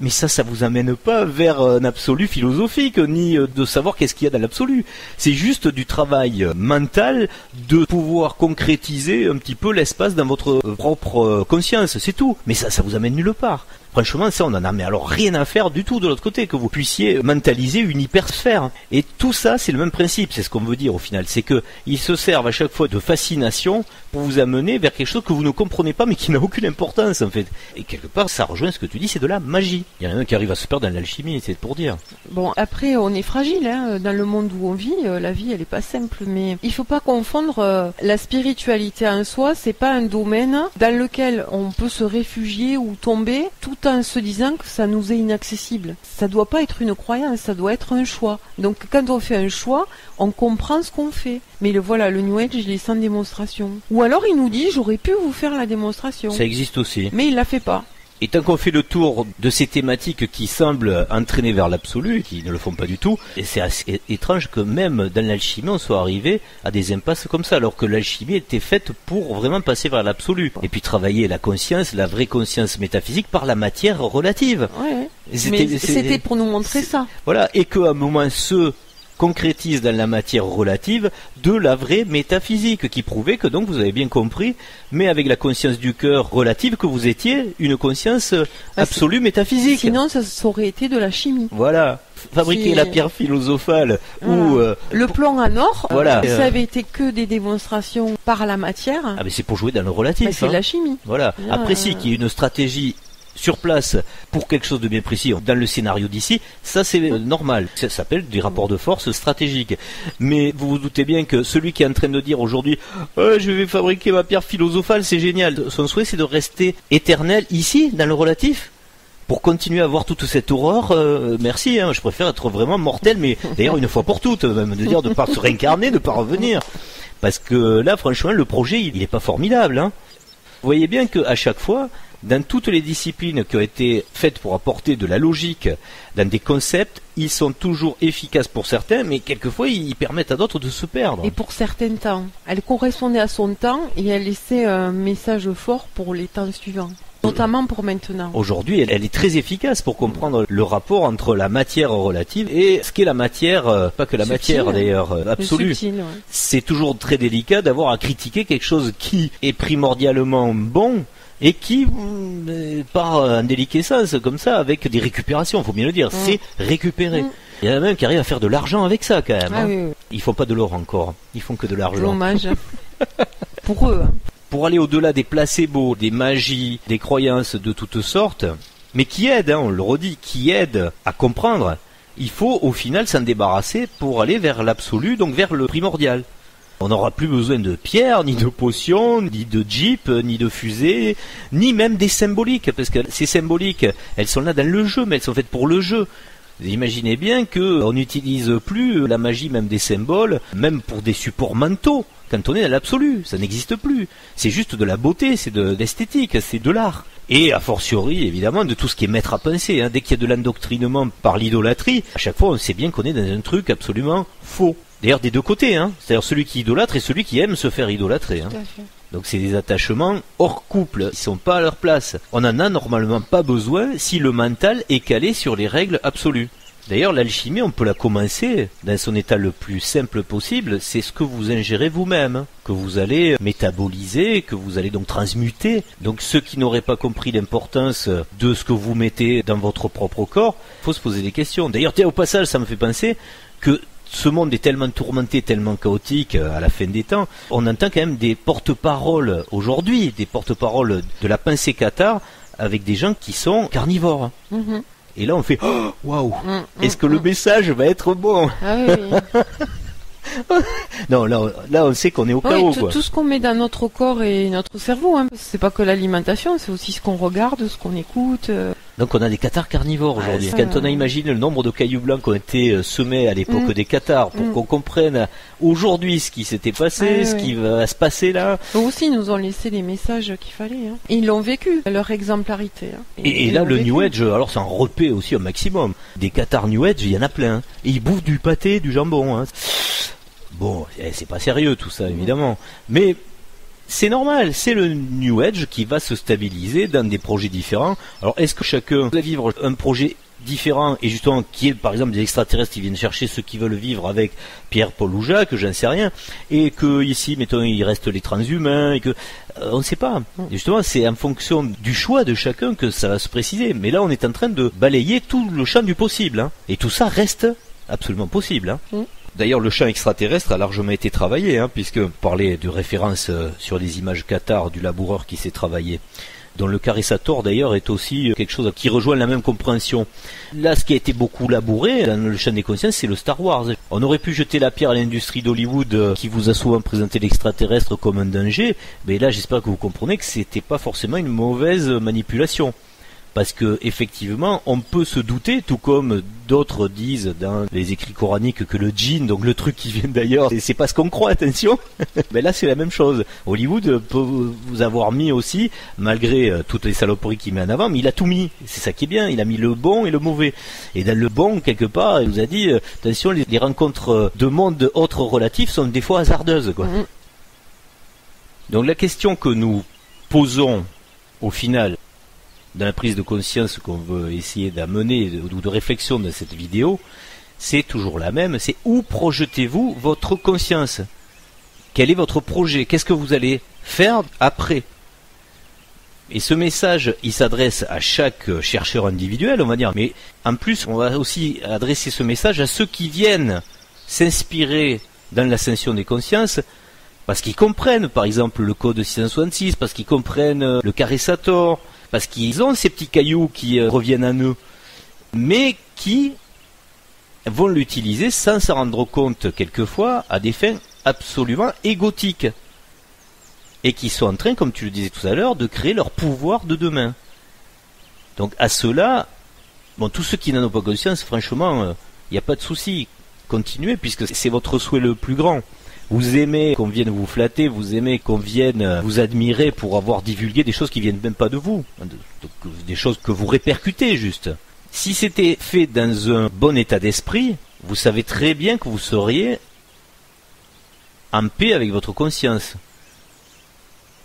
Mais ça vous amène pas vers un absolu philosophique, ni de savoir qu'est-ce qu'il y a dans l'absolu. C'est juste du travail mental de pouvoir concrétiser un petit peu l'espace dans votre propre conscience, c'est tout. Mais ça vous amène nulle part. Franchement, ça, on en a mais alors rien à faire du tout de l'autre côté, que vous puissiez mentaliser une hypersphère. Et tout ça, c'est le même principe, c'est ce qu'on veut dire au final. C'est que ils se servent à chaque fois de fascination pour vous amener vers quelque chose que vous ne comprenez pas, mais qui n'a aucune importance, en fait. Et quelque part, ça rejoint ce que tu dis, c'est de la magie. Il y en a un qui arrive à se perdre dans l'alchimie, c'est pour dire. Bon, après, on est fragile, hein, dans le monde où on vit, la vie, elle est pas simple, mais il faut pas confondre la spiritualité en soi, c'est pas un domaine dans lequel on peut se réfugier ou tomber, tout en se disant que ça nous est inaccessible. Ça doit pas être une croyance, ça doit être un choix. Donc quand on fait un choix, on comprend ce qu'on fait. Mais voilà, le New Age, il est sans démonstration. Ou alors il nous dit, j'aurais pu vous faire la démonstration. Ça existe aussi. Mais il la fait pas. Et tant qu'on fait le tour de ces thématiques qui semblent entraîner vers l'absolu, qui ne le font pas du tout, et c'est assez étrange que même dans l'alchimie on soit arrivé à des impasses comme ça, alors que l'alchimie était faite pour vraiment passer vers l'absolu. Et puis travailler la conscience, la vraie conscience métaphysique par la matière relative. Ouais. C'était pour nous montrer ça. Voilà, et qu'à un moment ce concrétise dans la matière relative de la vraie métaphysique, qui prouvait que donc vous avez bien compris, mais avec la conscience du cœur relative, que vous étiez une conscience absolue métaphysique. Sinon ça aurait été de la chimie. Voilà. Fabriquer la pierre philosophale ou le plomb en or, voilà. Ça avait été que des démonstrations par la matière. Ah mais c'est pour jouer dans le relatif. C'est la chimie. Voilà. Après si qu'il y ait une stratégie sur place pour quelque chose de bien précis dans le scénario d'ici, ça c'est normal, ça s'appelle des rapports de force stratégiques. Mais vous vous doutez bien que celui qui est en train de dire aujourd'hui je vais fabriquer ma pierre philosophale, c'est génial, son souhait c'est de rester éternel ici dans le relatif pour continuer à voir toute cette horreur. Merci, je préfère être vraiment mortel, mais d'ailleurs une fois pour toutes, même de dire de ne pas se réincarner, de ne pas revenir, parce que là franchement le projet il n'est pas formidable, hein. Vous voyez bien qu'à chaque fois, dans toutes les disciplines qui ont été faites pour apporter de la logique dans des concepts, ils sont toujours efficaces pour certains, mais quelquefois ils permettent à d'autres de se perdre. Et pour certains temps, elle correspondait à son temps et elle laissait un message fort pour les temps suivants. Notamment pour maintenant. Aujourd'hui, elle est très efficace pour comprendre le rapport entre la matière relative et ce qu'est la matière, pas que la matière d'ailleurs, absolue. Subtil, ouais. C'est toujours très délicat d'avoir à critiquer quelque chose qui est primordialement bon et qui, par un déliquescence comme ça, avec des récupérations, faut bien le dire, c'est récupéré. Il y en a même qui arrivent à faire de l'argent avec ça quand même. Oui. Ils font pas de l'or encore, ils font que de l'argent. Dommage. Pour eux. Pour aller au-delà des placebos, des magies, des croyances de toutes sortes, mais qui aident, on le redit, qui aident à comprendre, il faut au final s'en débarrasser pour aller vers l'absolu, donc vers le primordial. On n'aura plus besoin de pierres, ni de potions, ni de jeeps, ni de fusées, ni même des symboliques, parce que ces symboliques, elles sont là dans le jeu, mais elles sont faites pour le jeu. Vous imaginez bien qu'on n'utilise plus la magie, même des symboles, même pour des supports mentaux, quand on est dans l'absolu, ça n'existe plus. C'est juste de la beauté, c'est de l'esthétique, c'est de l'art. Et a fortiori, évidemment, de tout ce qui est maître à penser. Dès qu'il y a de l'endoctrinement par l'idolâtrie, à chaque fois on sait bien qu'on est dans un truc absolument faux. D'ailleurs des deux côtés, c'est-à-dire celui qui idolâtre et celui qui aime se faire idolâtrer. Tout à fait. Donc c'est des attachements hors couple, ils sont pas à leur place. On en a normalement pas besoin si le mental est calé sur les règles absolues. D'ailleurs, l'alchimie, on peut la commencer dans son état le plus simple possible, c'est ce que vous ingérez vous-même, que vous allez métaboliser, que vous allez donc transmuter. Donc ceux qui n'auraient pas compris l'importance de ce que vous mettez dans votre propre corps, il faut se poser des questions. D'ailleurs, au passage, ça me fait penser que ce monde est tellement tourmenté, tellement chaotique à la fin des temps, on entend quand même des porte-paroles aujourd'hui, des porte-paroles de la pensée cathare, avec des gens qui sont carnivores. Et là on fait « Waouh, est-ce que le message va être bon ?» Ah oui. Non, là on sait qu'on est au chaos. Tout ce qu'on met dans notre corps et notre cerveau, c'est pas que l'alimentation, c'est aussi ce qu'on regarde, ce qu'on écoute. Donc on a des cathares carnivores aujourd'hui. Quand on imagine le nombre de cailloux blancs qui ont été semés à l'époque des cathares, pour qu'on comprenne aujourd'hui ce qui s'était passé, ce qui va se passer là. Eux aussi ils nous ont laissé les messages qu'il fallait. Et ils l'ont vécu, leur exemplarité. Et là le New Age, alors c'est un repais aussi au maximum. Des cathares New Age, il y en a plein. Et ils bouffent du pâté, du jambon. Bon, c'est pas sérieux tout ça évidemment. Mais c'est normal, c'est le New Age qui va se stabiliser dans des projets différents. Alors est-ce que chacun va vivre un projet différent et justement qui est par exemple des extraterrestres qui viennent chercher ceux qui veulent vivre avec Pierre, Paul ou Jacques, j'en sais rien, et que ici mettons il reste les transhumains et que on ne sait pas. Et justement c'est en fonction du choix de chacun que ça va se préciser. Mais là on est en train de balayer tout le champ du possible, hein. Et tout ça reste absolument possible, hein. D'ailleurs, le champ extraterrestre a largement été travaillé, hein, puisque on parlait de références sur les images Qatar du laboureur qui s'est travaillé, dont le Caressator d'ailleurs est aussi quelque chose qui rejoint la même compréhension. Là, ce qui a été beaucoup labouré dans le champ des consciences, c'est le Star Wars. On aurait pu jeter la pierre à l'industrie d'Hollywood qui vous a souvent présenté l'extraterrestre comme un danger, mais là, j'espère que vous comprenez que c'était pas forcément une mauvaise manipulation. Parce que effectivement, on peut se douter, tout comme d'autres disent dans les écrits coraniques que le djinn, donc le truc qui vient d'ailleurs, c'est pas ce qu'on croit, attention. Mais là, c'est la même chose. Hollywood peut vous avoir mis aussi, malgré toutes les saloperies qu'il met en avant, mais il a tout mis. C'est ça qui est bien. Il a mis le bon et le mauvais. Et dans le bon, quelque part, il nous a dit, attention, les rencontres de mondes autres relatifs sont des fois hasardeuses, quoi. Donc la question que nous posons, au final, dans la prise de conscience qu'on veut essayer d'amener ou de réflexion dans cette vidéo, c'est toujours la même, c'est où projetez-vous votre conscience? Quel est votre projet? Qu'est-ce que vous allez faire après? Et ce message, il s'adresse à chaque chercheur individuel, on va dire, mais en plus, on va aussi adresser ce message à ceux qui viennent s'inspirer dans l'ascension des consciences, parce qu'ils comprennent, par exemple, le code 666, parce qu'ils comprennent le Caressator, parce qu'ils ont ces petits cailloux qui reviennent à eux, mais qui vont l'utiliser sans s'en rendre compte quelquefois à des fins absolument égotiques, et qui sont en train, comme tu le disais tout à l'heure, de créer leur pouvoir de demain. Donc à cela, bon, tous ceux qui n'en ont pas conscience, franchement, il n'y a pas de souci, continuez, puisque c'est votre souhait le plus grand. Vous aimez qu'on vienne vous flatter, vous aimez qu'on vienne vous admirer pour avoir divulgué des choses qui viennent même pas de vous, des choses que vous répercutez juste. Si c'était fait dans un bon état d'esprit, vous savez très bien que vous seriez en paix avec votre conscience.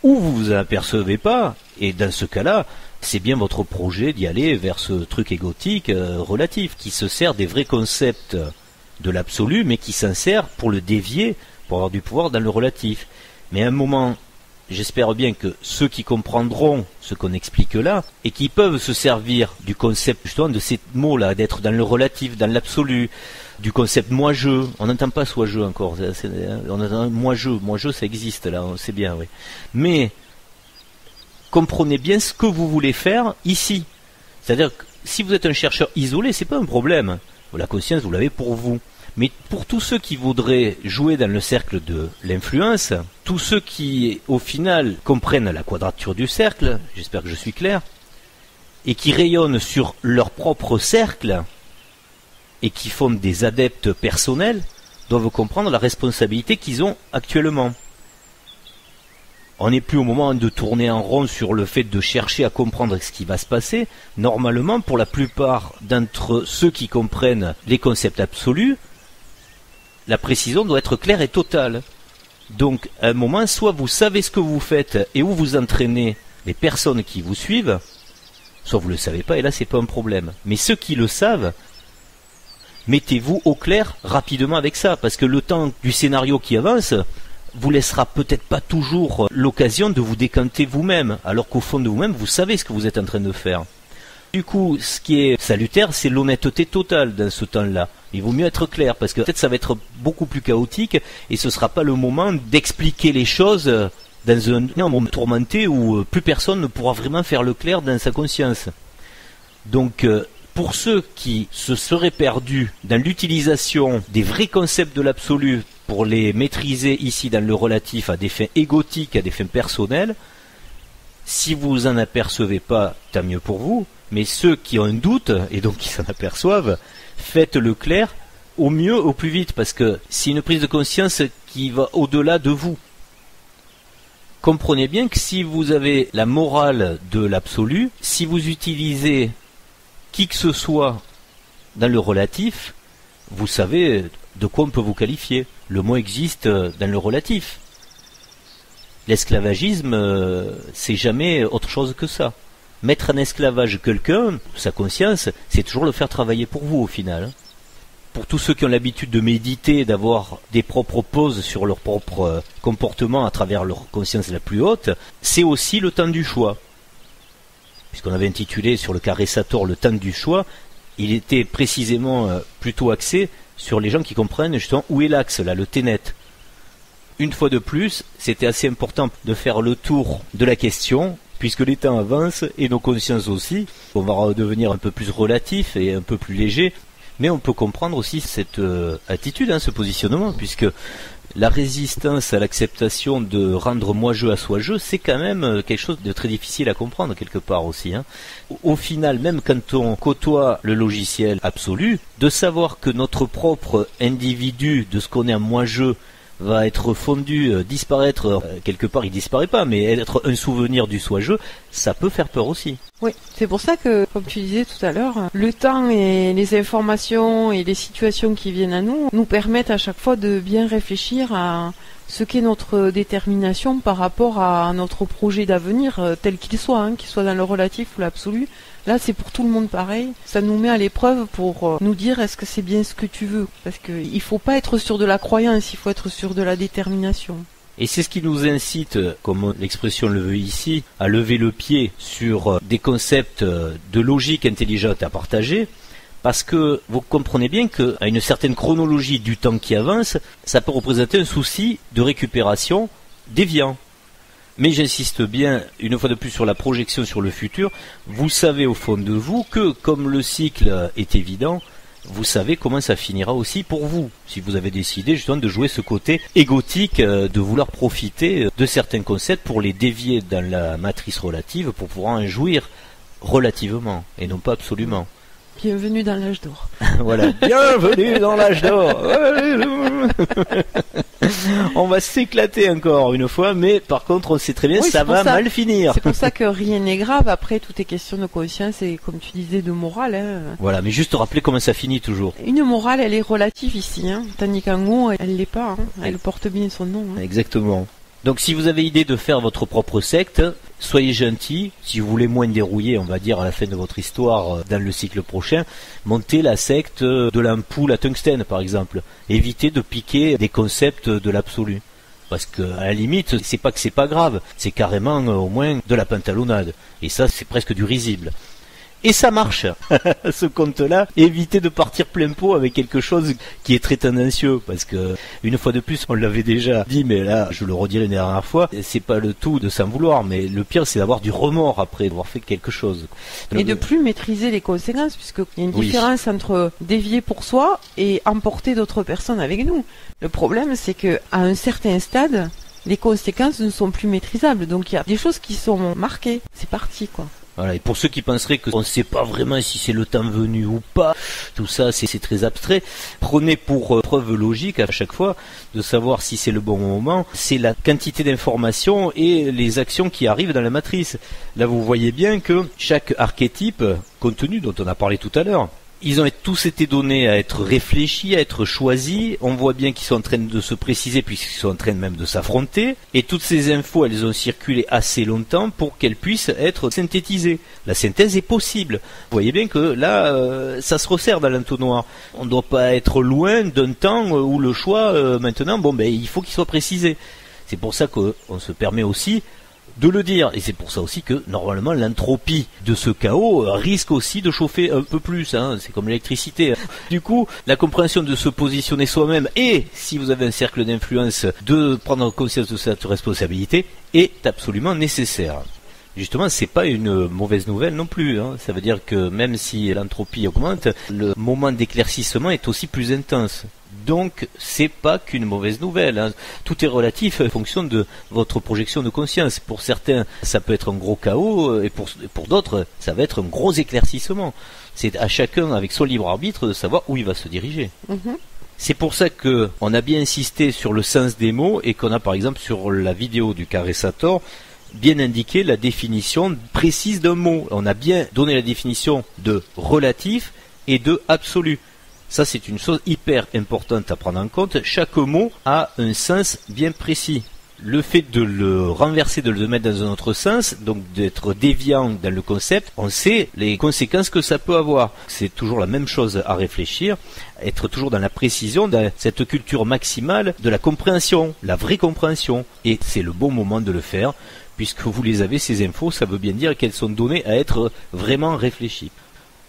Ou vous vous en apercevez pas, et dans ce cas-là, c'est bien votre projet d'y aller vers ce truc égotique relatif, qui se sert des vrais concepts de l'absolu, mais qui s'en sert pour le dévier, pour avoir du pouvoir dans le relatif. Mais à un moment, j'espère bien que ceux qui comprendront ce qu'on explique là, et qui peuvent se servir du concept justement de ces mots-là, d'être dans le relatif, dans l'absolu, du concept moi-je, on n'entend pas soi-je encore, on entend moi-je ça existe là, c'est bien, oui. Mais comprenez bien ce que vous voulez faire ici. C'est-à-dire que si vous êtes un chercheur isolé, c'est pas un problème. La conscience, vous l'avez pour vous. Mais pour tous ceux qui voudraient jouer dans le cercle de l'influence, tous ceux qui, au final, comprennent la quadrature du cercle, j'espère que je suis clair, et qui rayonnent sur leur propre cercle, et qui font des adeptes personnels, doivent comprendre la responsabilité qu'ils ont actuellement. On n'est plus au moment de tourner en rond sur le fait de chercher à comprendre ce qui va se passer. Normalement, pour la plupart d'entre ceux qui comprennent les concepts absolus, la précision doit être claire et totale. Donc, à un moment, soit vous savez ce que vous faites et où vous entraînez les personnes qui vous suivent, soit vous ne le savez pas, et là, c'est pas un problème. Mais ceux qui le savent, mettez-vous au clair rapidement avec ça, parce que le temps du scénario qui avance vous laissera peut-être pas toujours l'occasion de vous décanter vous-même, alors qu'au fond de vous-même, vous savez ce que vous êtes en train de faire. Du coup, ce qui est salutaire, c'est l'honnêteté totale dans ce temps-là. Il vaut mieux être clair, parce que peut-être ça va être beaucoup plus chaotique, et ce ne sera pas le moment d'expliquer les choses dans un monde tourmenté où plus personne ne pourra vraiment faire le clair dans sa conscience. Donc, pour ceux qui se seraient perdus dans l'utilisation des vrais concepts de l'absolu pour les maîtriser ici dans le relatif à des fins égotiques, à des fins personnelles, si vous en apercevez pas, tant mieux pour vous, mais ceux qui ont un doute, et donc qui s'en aperçoivent, faites-le clair au mieux, au plus vite, parce que c'est une prise de conscience qui va au-delà de vous. Comprenez bien que si vous avez la morale de l'absolu, si vous utilisez qui que ce soit dans le relatif, vous savez de quoi on peut vous qualifier. Le mot existe dans le relatif. L'esclavagisme, c'est jamais autre chose que ça. Mettre en esclavage quelqu'un, sa conscience, c'est toujours le faire travailler pour vous au final. Pour tous ceux qui ont l'habitude de méditer, d'avoir des propres pauses sur leur propre comportement à travers leur conscience la plus haute, c'est aussi le temps du choix. Puisqu'on avait intitulé sur le carré Sator le temps du choix, il était précisément plutôt axé sur les gens qui comprennent justement où est l'axe, là, le Ténet. Une fois de plus, c'était assez important de faire le tour de la question, puisque les temps avancent et nos consciences aussi. On va redevenir un peu plus relatif et un peu plus léger, mais on peut comprendre aussi cette attitude, ce positionnement, puisque la résistance à l'acceptation de rendre moi-je à soi-je, c'est quand même quelque chose de très difficile à comprendre quelque part aussi. Au final, même quand on côtoie le logiciel absolu, de savoir que notre propre individu, de ce qu'on est en moi-je, va être fondu, disparaître, quelque part il disparaît pas, mais être un souvenir du soi-je, ça peut faire peur aussi. Oui, c'est pour ça que, comme tu disais tout à l'heure, le temps et les informations et les situations qui viennent à nous permettent à chaque fois de bien réfléchir à ce qu'est notre détermination par rapport à notre projet d'avenir, tel qu'il soit, qu'il soit dans le relatif ou l'absolu. Là, c'est pour tout le monde pareil. Ça nous met à l'épreuve pour nous dire est-ce que c'est bien ce que tu veux. Parce qu'il faut pas être sûr de la croyance, il faut être sûr de la détermination. Et c'est ce qui nous incite, comme l'expression le veut ici, à lever le pied sur des concepts de logique intelligente à partager. Parce que vous comprenez bien qu'à une certaine chronologie du temps qui avance, ça peut représenter un souci de récupération déviant. Mais j'insiste bien, une fois de plus, sur la projection sur le futur. Vous savez au fond de vous que, comme le cycle est évident, vous savez comment ça finira aussi pour vous. Si vous avez décidé justement de jouer ce côté égotique, de vouloir profiter de certains concepts pour les dévier dans la matrice relative, pour pouvoir en jouir relativement, et non pas absolument. Bienvenue dans l'âge d'or. Voilà, bienvenue dans l'âge d'or. On va s'éclater encore une fois, mais par contre on sait très bien ça va mal finir. C'est pour ça que rien n'est grave, après tout est question de conscience et comme tu disais de morale. Voilà, mais juste rappeler comment ça finit toujours. Une morale elle est relative ici, tandis qu'en haut elle l'est pas, elle porte bien son nom. Exactement. Donc si vous avez idée de faire votre propre secte, soyez gentils. Si vous voulez moins dérouiller, on va dire à la fin de votre histoire, dans le cycle prochain, montez la secte de l'ampoule à tungstène par exemple. Évitez de piquer des concepts de l'absolu. Parce que à la limite, c'est pas que c'est pas grave, c'est carrément au moins de la pantalonnade. Et ça, c'est presque du risible. Et ça marche, ce compte-là. Évitez de partir plein pot avec quelque chose qui est très tendancieux, parce que, une fois de plus, on l'avait déjà dit, mais là, je le redirai une dernière fois, c'est pas le tout de s'en vouloir, mais le pire, c'est d'avoir du remords après d'avoir fait quelque chose. Et de plus maîtriser les conséquences, puisqu'il y a une différence entre dévier pour soi et emporter d'autres personnes avec nous. Le problème, c'est que, à un certain stade, les conséquences ne sont plus maîtrisables, donc il y a des choses qui sont marquées. C'est parti, quoi. Voilà, et pour ceux qui penseraient qu'on ne sait pas vraiment si c'est le temps venu ou pas, tout ça c'est très abstrait, prenez pour preuve logique à chaque fois de savoir si c'est le bon moment, c'est la quantité d'informations et les actions qui arrivent dans la matrice. Là vous voyez bien que chaque archétype contenu dont on a parlé tout à l'heure, ils ont tous été donnés à être réfléchis, à être choisis. On voit bien qu'ils sont en train de se préciser puisqu'ils sont en train même de s'affronter. Et toutes ces infos, elles ont circulé assez longtemps pour qu'elles puissent être synthétisées. La synthèse est possible. Vous voyez bien que là, ça se resserre dans l'entonnoir. On ne doit pas être loin d'un temps où le choix, maintenant, il faut qu'il soit précisé. C'est pour ça qu'on se permet aussi de le dire, et c'est pour ça aussi que normalement l'entropie de ce chaos risque aussi de chauffer un peu plus, c'est comme l'électricité. Du coup, la compréhension de se positionner soi-même et, si vous avez un cercle d'influence, de prendre conscience de cette responsabilité est absolument nécessaire. Justement, c'est pas une mauvaise nouvelle non plus, Ça veut dire que même si l'entropie augmente, le moment d'éclaircissement est aussi plus intense. Donc, c'est pas qu'une mauvaise nouvelle. Tout est relatif en fonction de votre projection de conscience. Pour certains, ça peut être un gros chaos, et pour d'autres, ça va être un gros éclaircissement. C'est à chacun, avec son libre arbitre, de savoir où il va se diriger. C'est pour ça que on a bien insisté sur le sens des mots, et qu'on a, par exemple, sur la vidéo du carré Sator, bien indiqué la définition précise d'un mot. On a bien donné la définition de relatif et de absolu. Ça, c'est une chose hyper importante à prendre en compte. Chaque mot a un sens bien précis. le fait de le renverser, de le mettre dans un autre sens, donc d'être déviant dans le concept, on sait les conséquences que ça peut avoir. C'est toujours la même chose à réfléchir, être toujours dans la précision, dans cette culture maximale de la compréhension, la vraie compréhension. Et c'est le bon moment de le faire, puisque vous les avez, ces infos, ça veut bien dire qu'elles sont données à être vraiment réfléchies.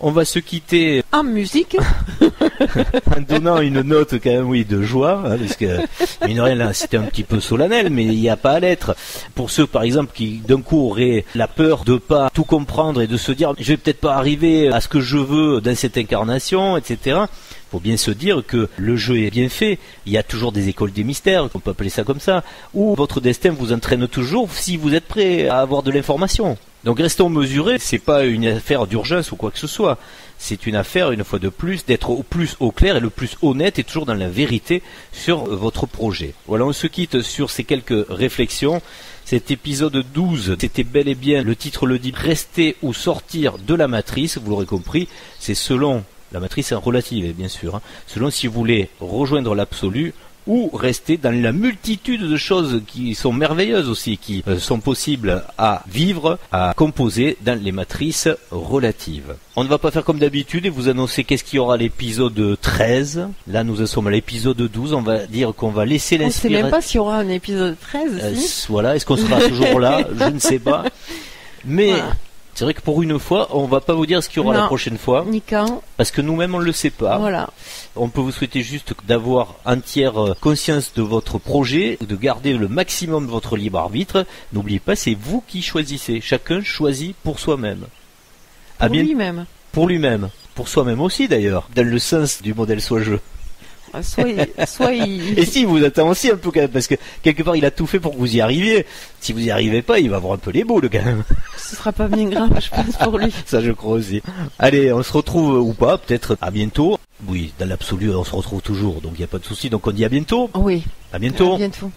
On va se quitter en musique en donnant une note quand même, oui, de joie, hein, parce que mine de rien là, c'était un petit peu solennel, mais il n'y a pas à l'être. Pour ceux, par exemple, qui d'un coup auraient la peur de pas tout comprendre et de se dire, je vais peut-être pas arriver à ce que je veux dans cette incarnation, etc. Faut bien se dire que le jeu est bien fait. Il y a toujours des écoles des mystères, on peut appeler ça comme ça, où votre destin vous entraîne toujours si vous êtes prêt à avoir de l'information. Donc restons mesurés, c'est pas une affaire d'urgence ou quoi que ce soit. C'est une affaire, une fois de plus, d'être au plus au clair et le plus honnête et toujours dans la vérité sur votre projet. Voilà, on se quitte sur ces quelques réflexions. Cet épisode 12, c'était bel et bien, le titre le dit, rester ou sortir de la matrice, vous l'aurez compris, c'est selon, la matrice est relative bien sûr, hein, selon si vous voulez rejoindre l'absolu, ou rester dans la multitude de choses qui sont merveilleuses aussi, qui sont possibles à vivre, à composer dans les matrices relatives. On ne va pas faire comme d'habitude et vous annoncer qu'est-ce qu'il y aura à l'épisode 13. Là, nous en sommes à l'épisode 12. On va dire qu'on va laisser l'inspiration. On ne sait même pas s'il y aura un épisode 13. Si. Voilà, est-ce qu'on sera toujours là? Je ne sais pas. Mais... Voilà. C'est vrai que pour une fois, on va pas vous dire ce qu'il y aura la prochaine fois. Ni quand. Parce que nous-mêmes, on ne le sait pas. Voilà. On peut vous souhaiter juste d'avoir entière conscience de votre projet, de garder le maximum de votre libre arbitre. N'oubliez pas, c'est vous qui choisissez. Chacun choisit pour soi-même. Pour lui-même. Pour lui-même. Pour soi-même aussi d'ailleurs, dans le sens du modèle soi-je. Soit il... Et si, vous attend aussi un peu quand même, parce que quelque part il a tout fait pour que vous y arriviez. Si vous y arrivez pas, il va avoir un peu les boules quand même. Ce sera pas bien grave, je pense, pour lui. Ça, je crois aussi. Allez, on se retrouve ou pas, peut-être à bientôt. Oui, dans l'absolu, on se retrouve toujours, donc il n'y a pas de souci. Donc on dit à bientôt. Oui. À bientôt. À bientôt.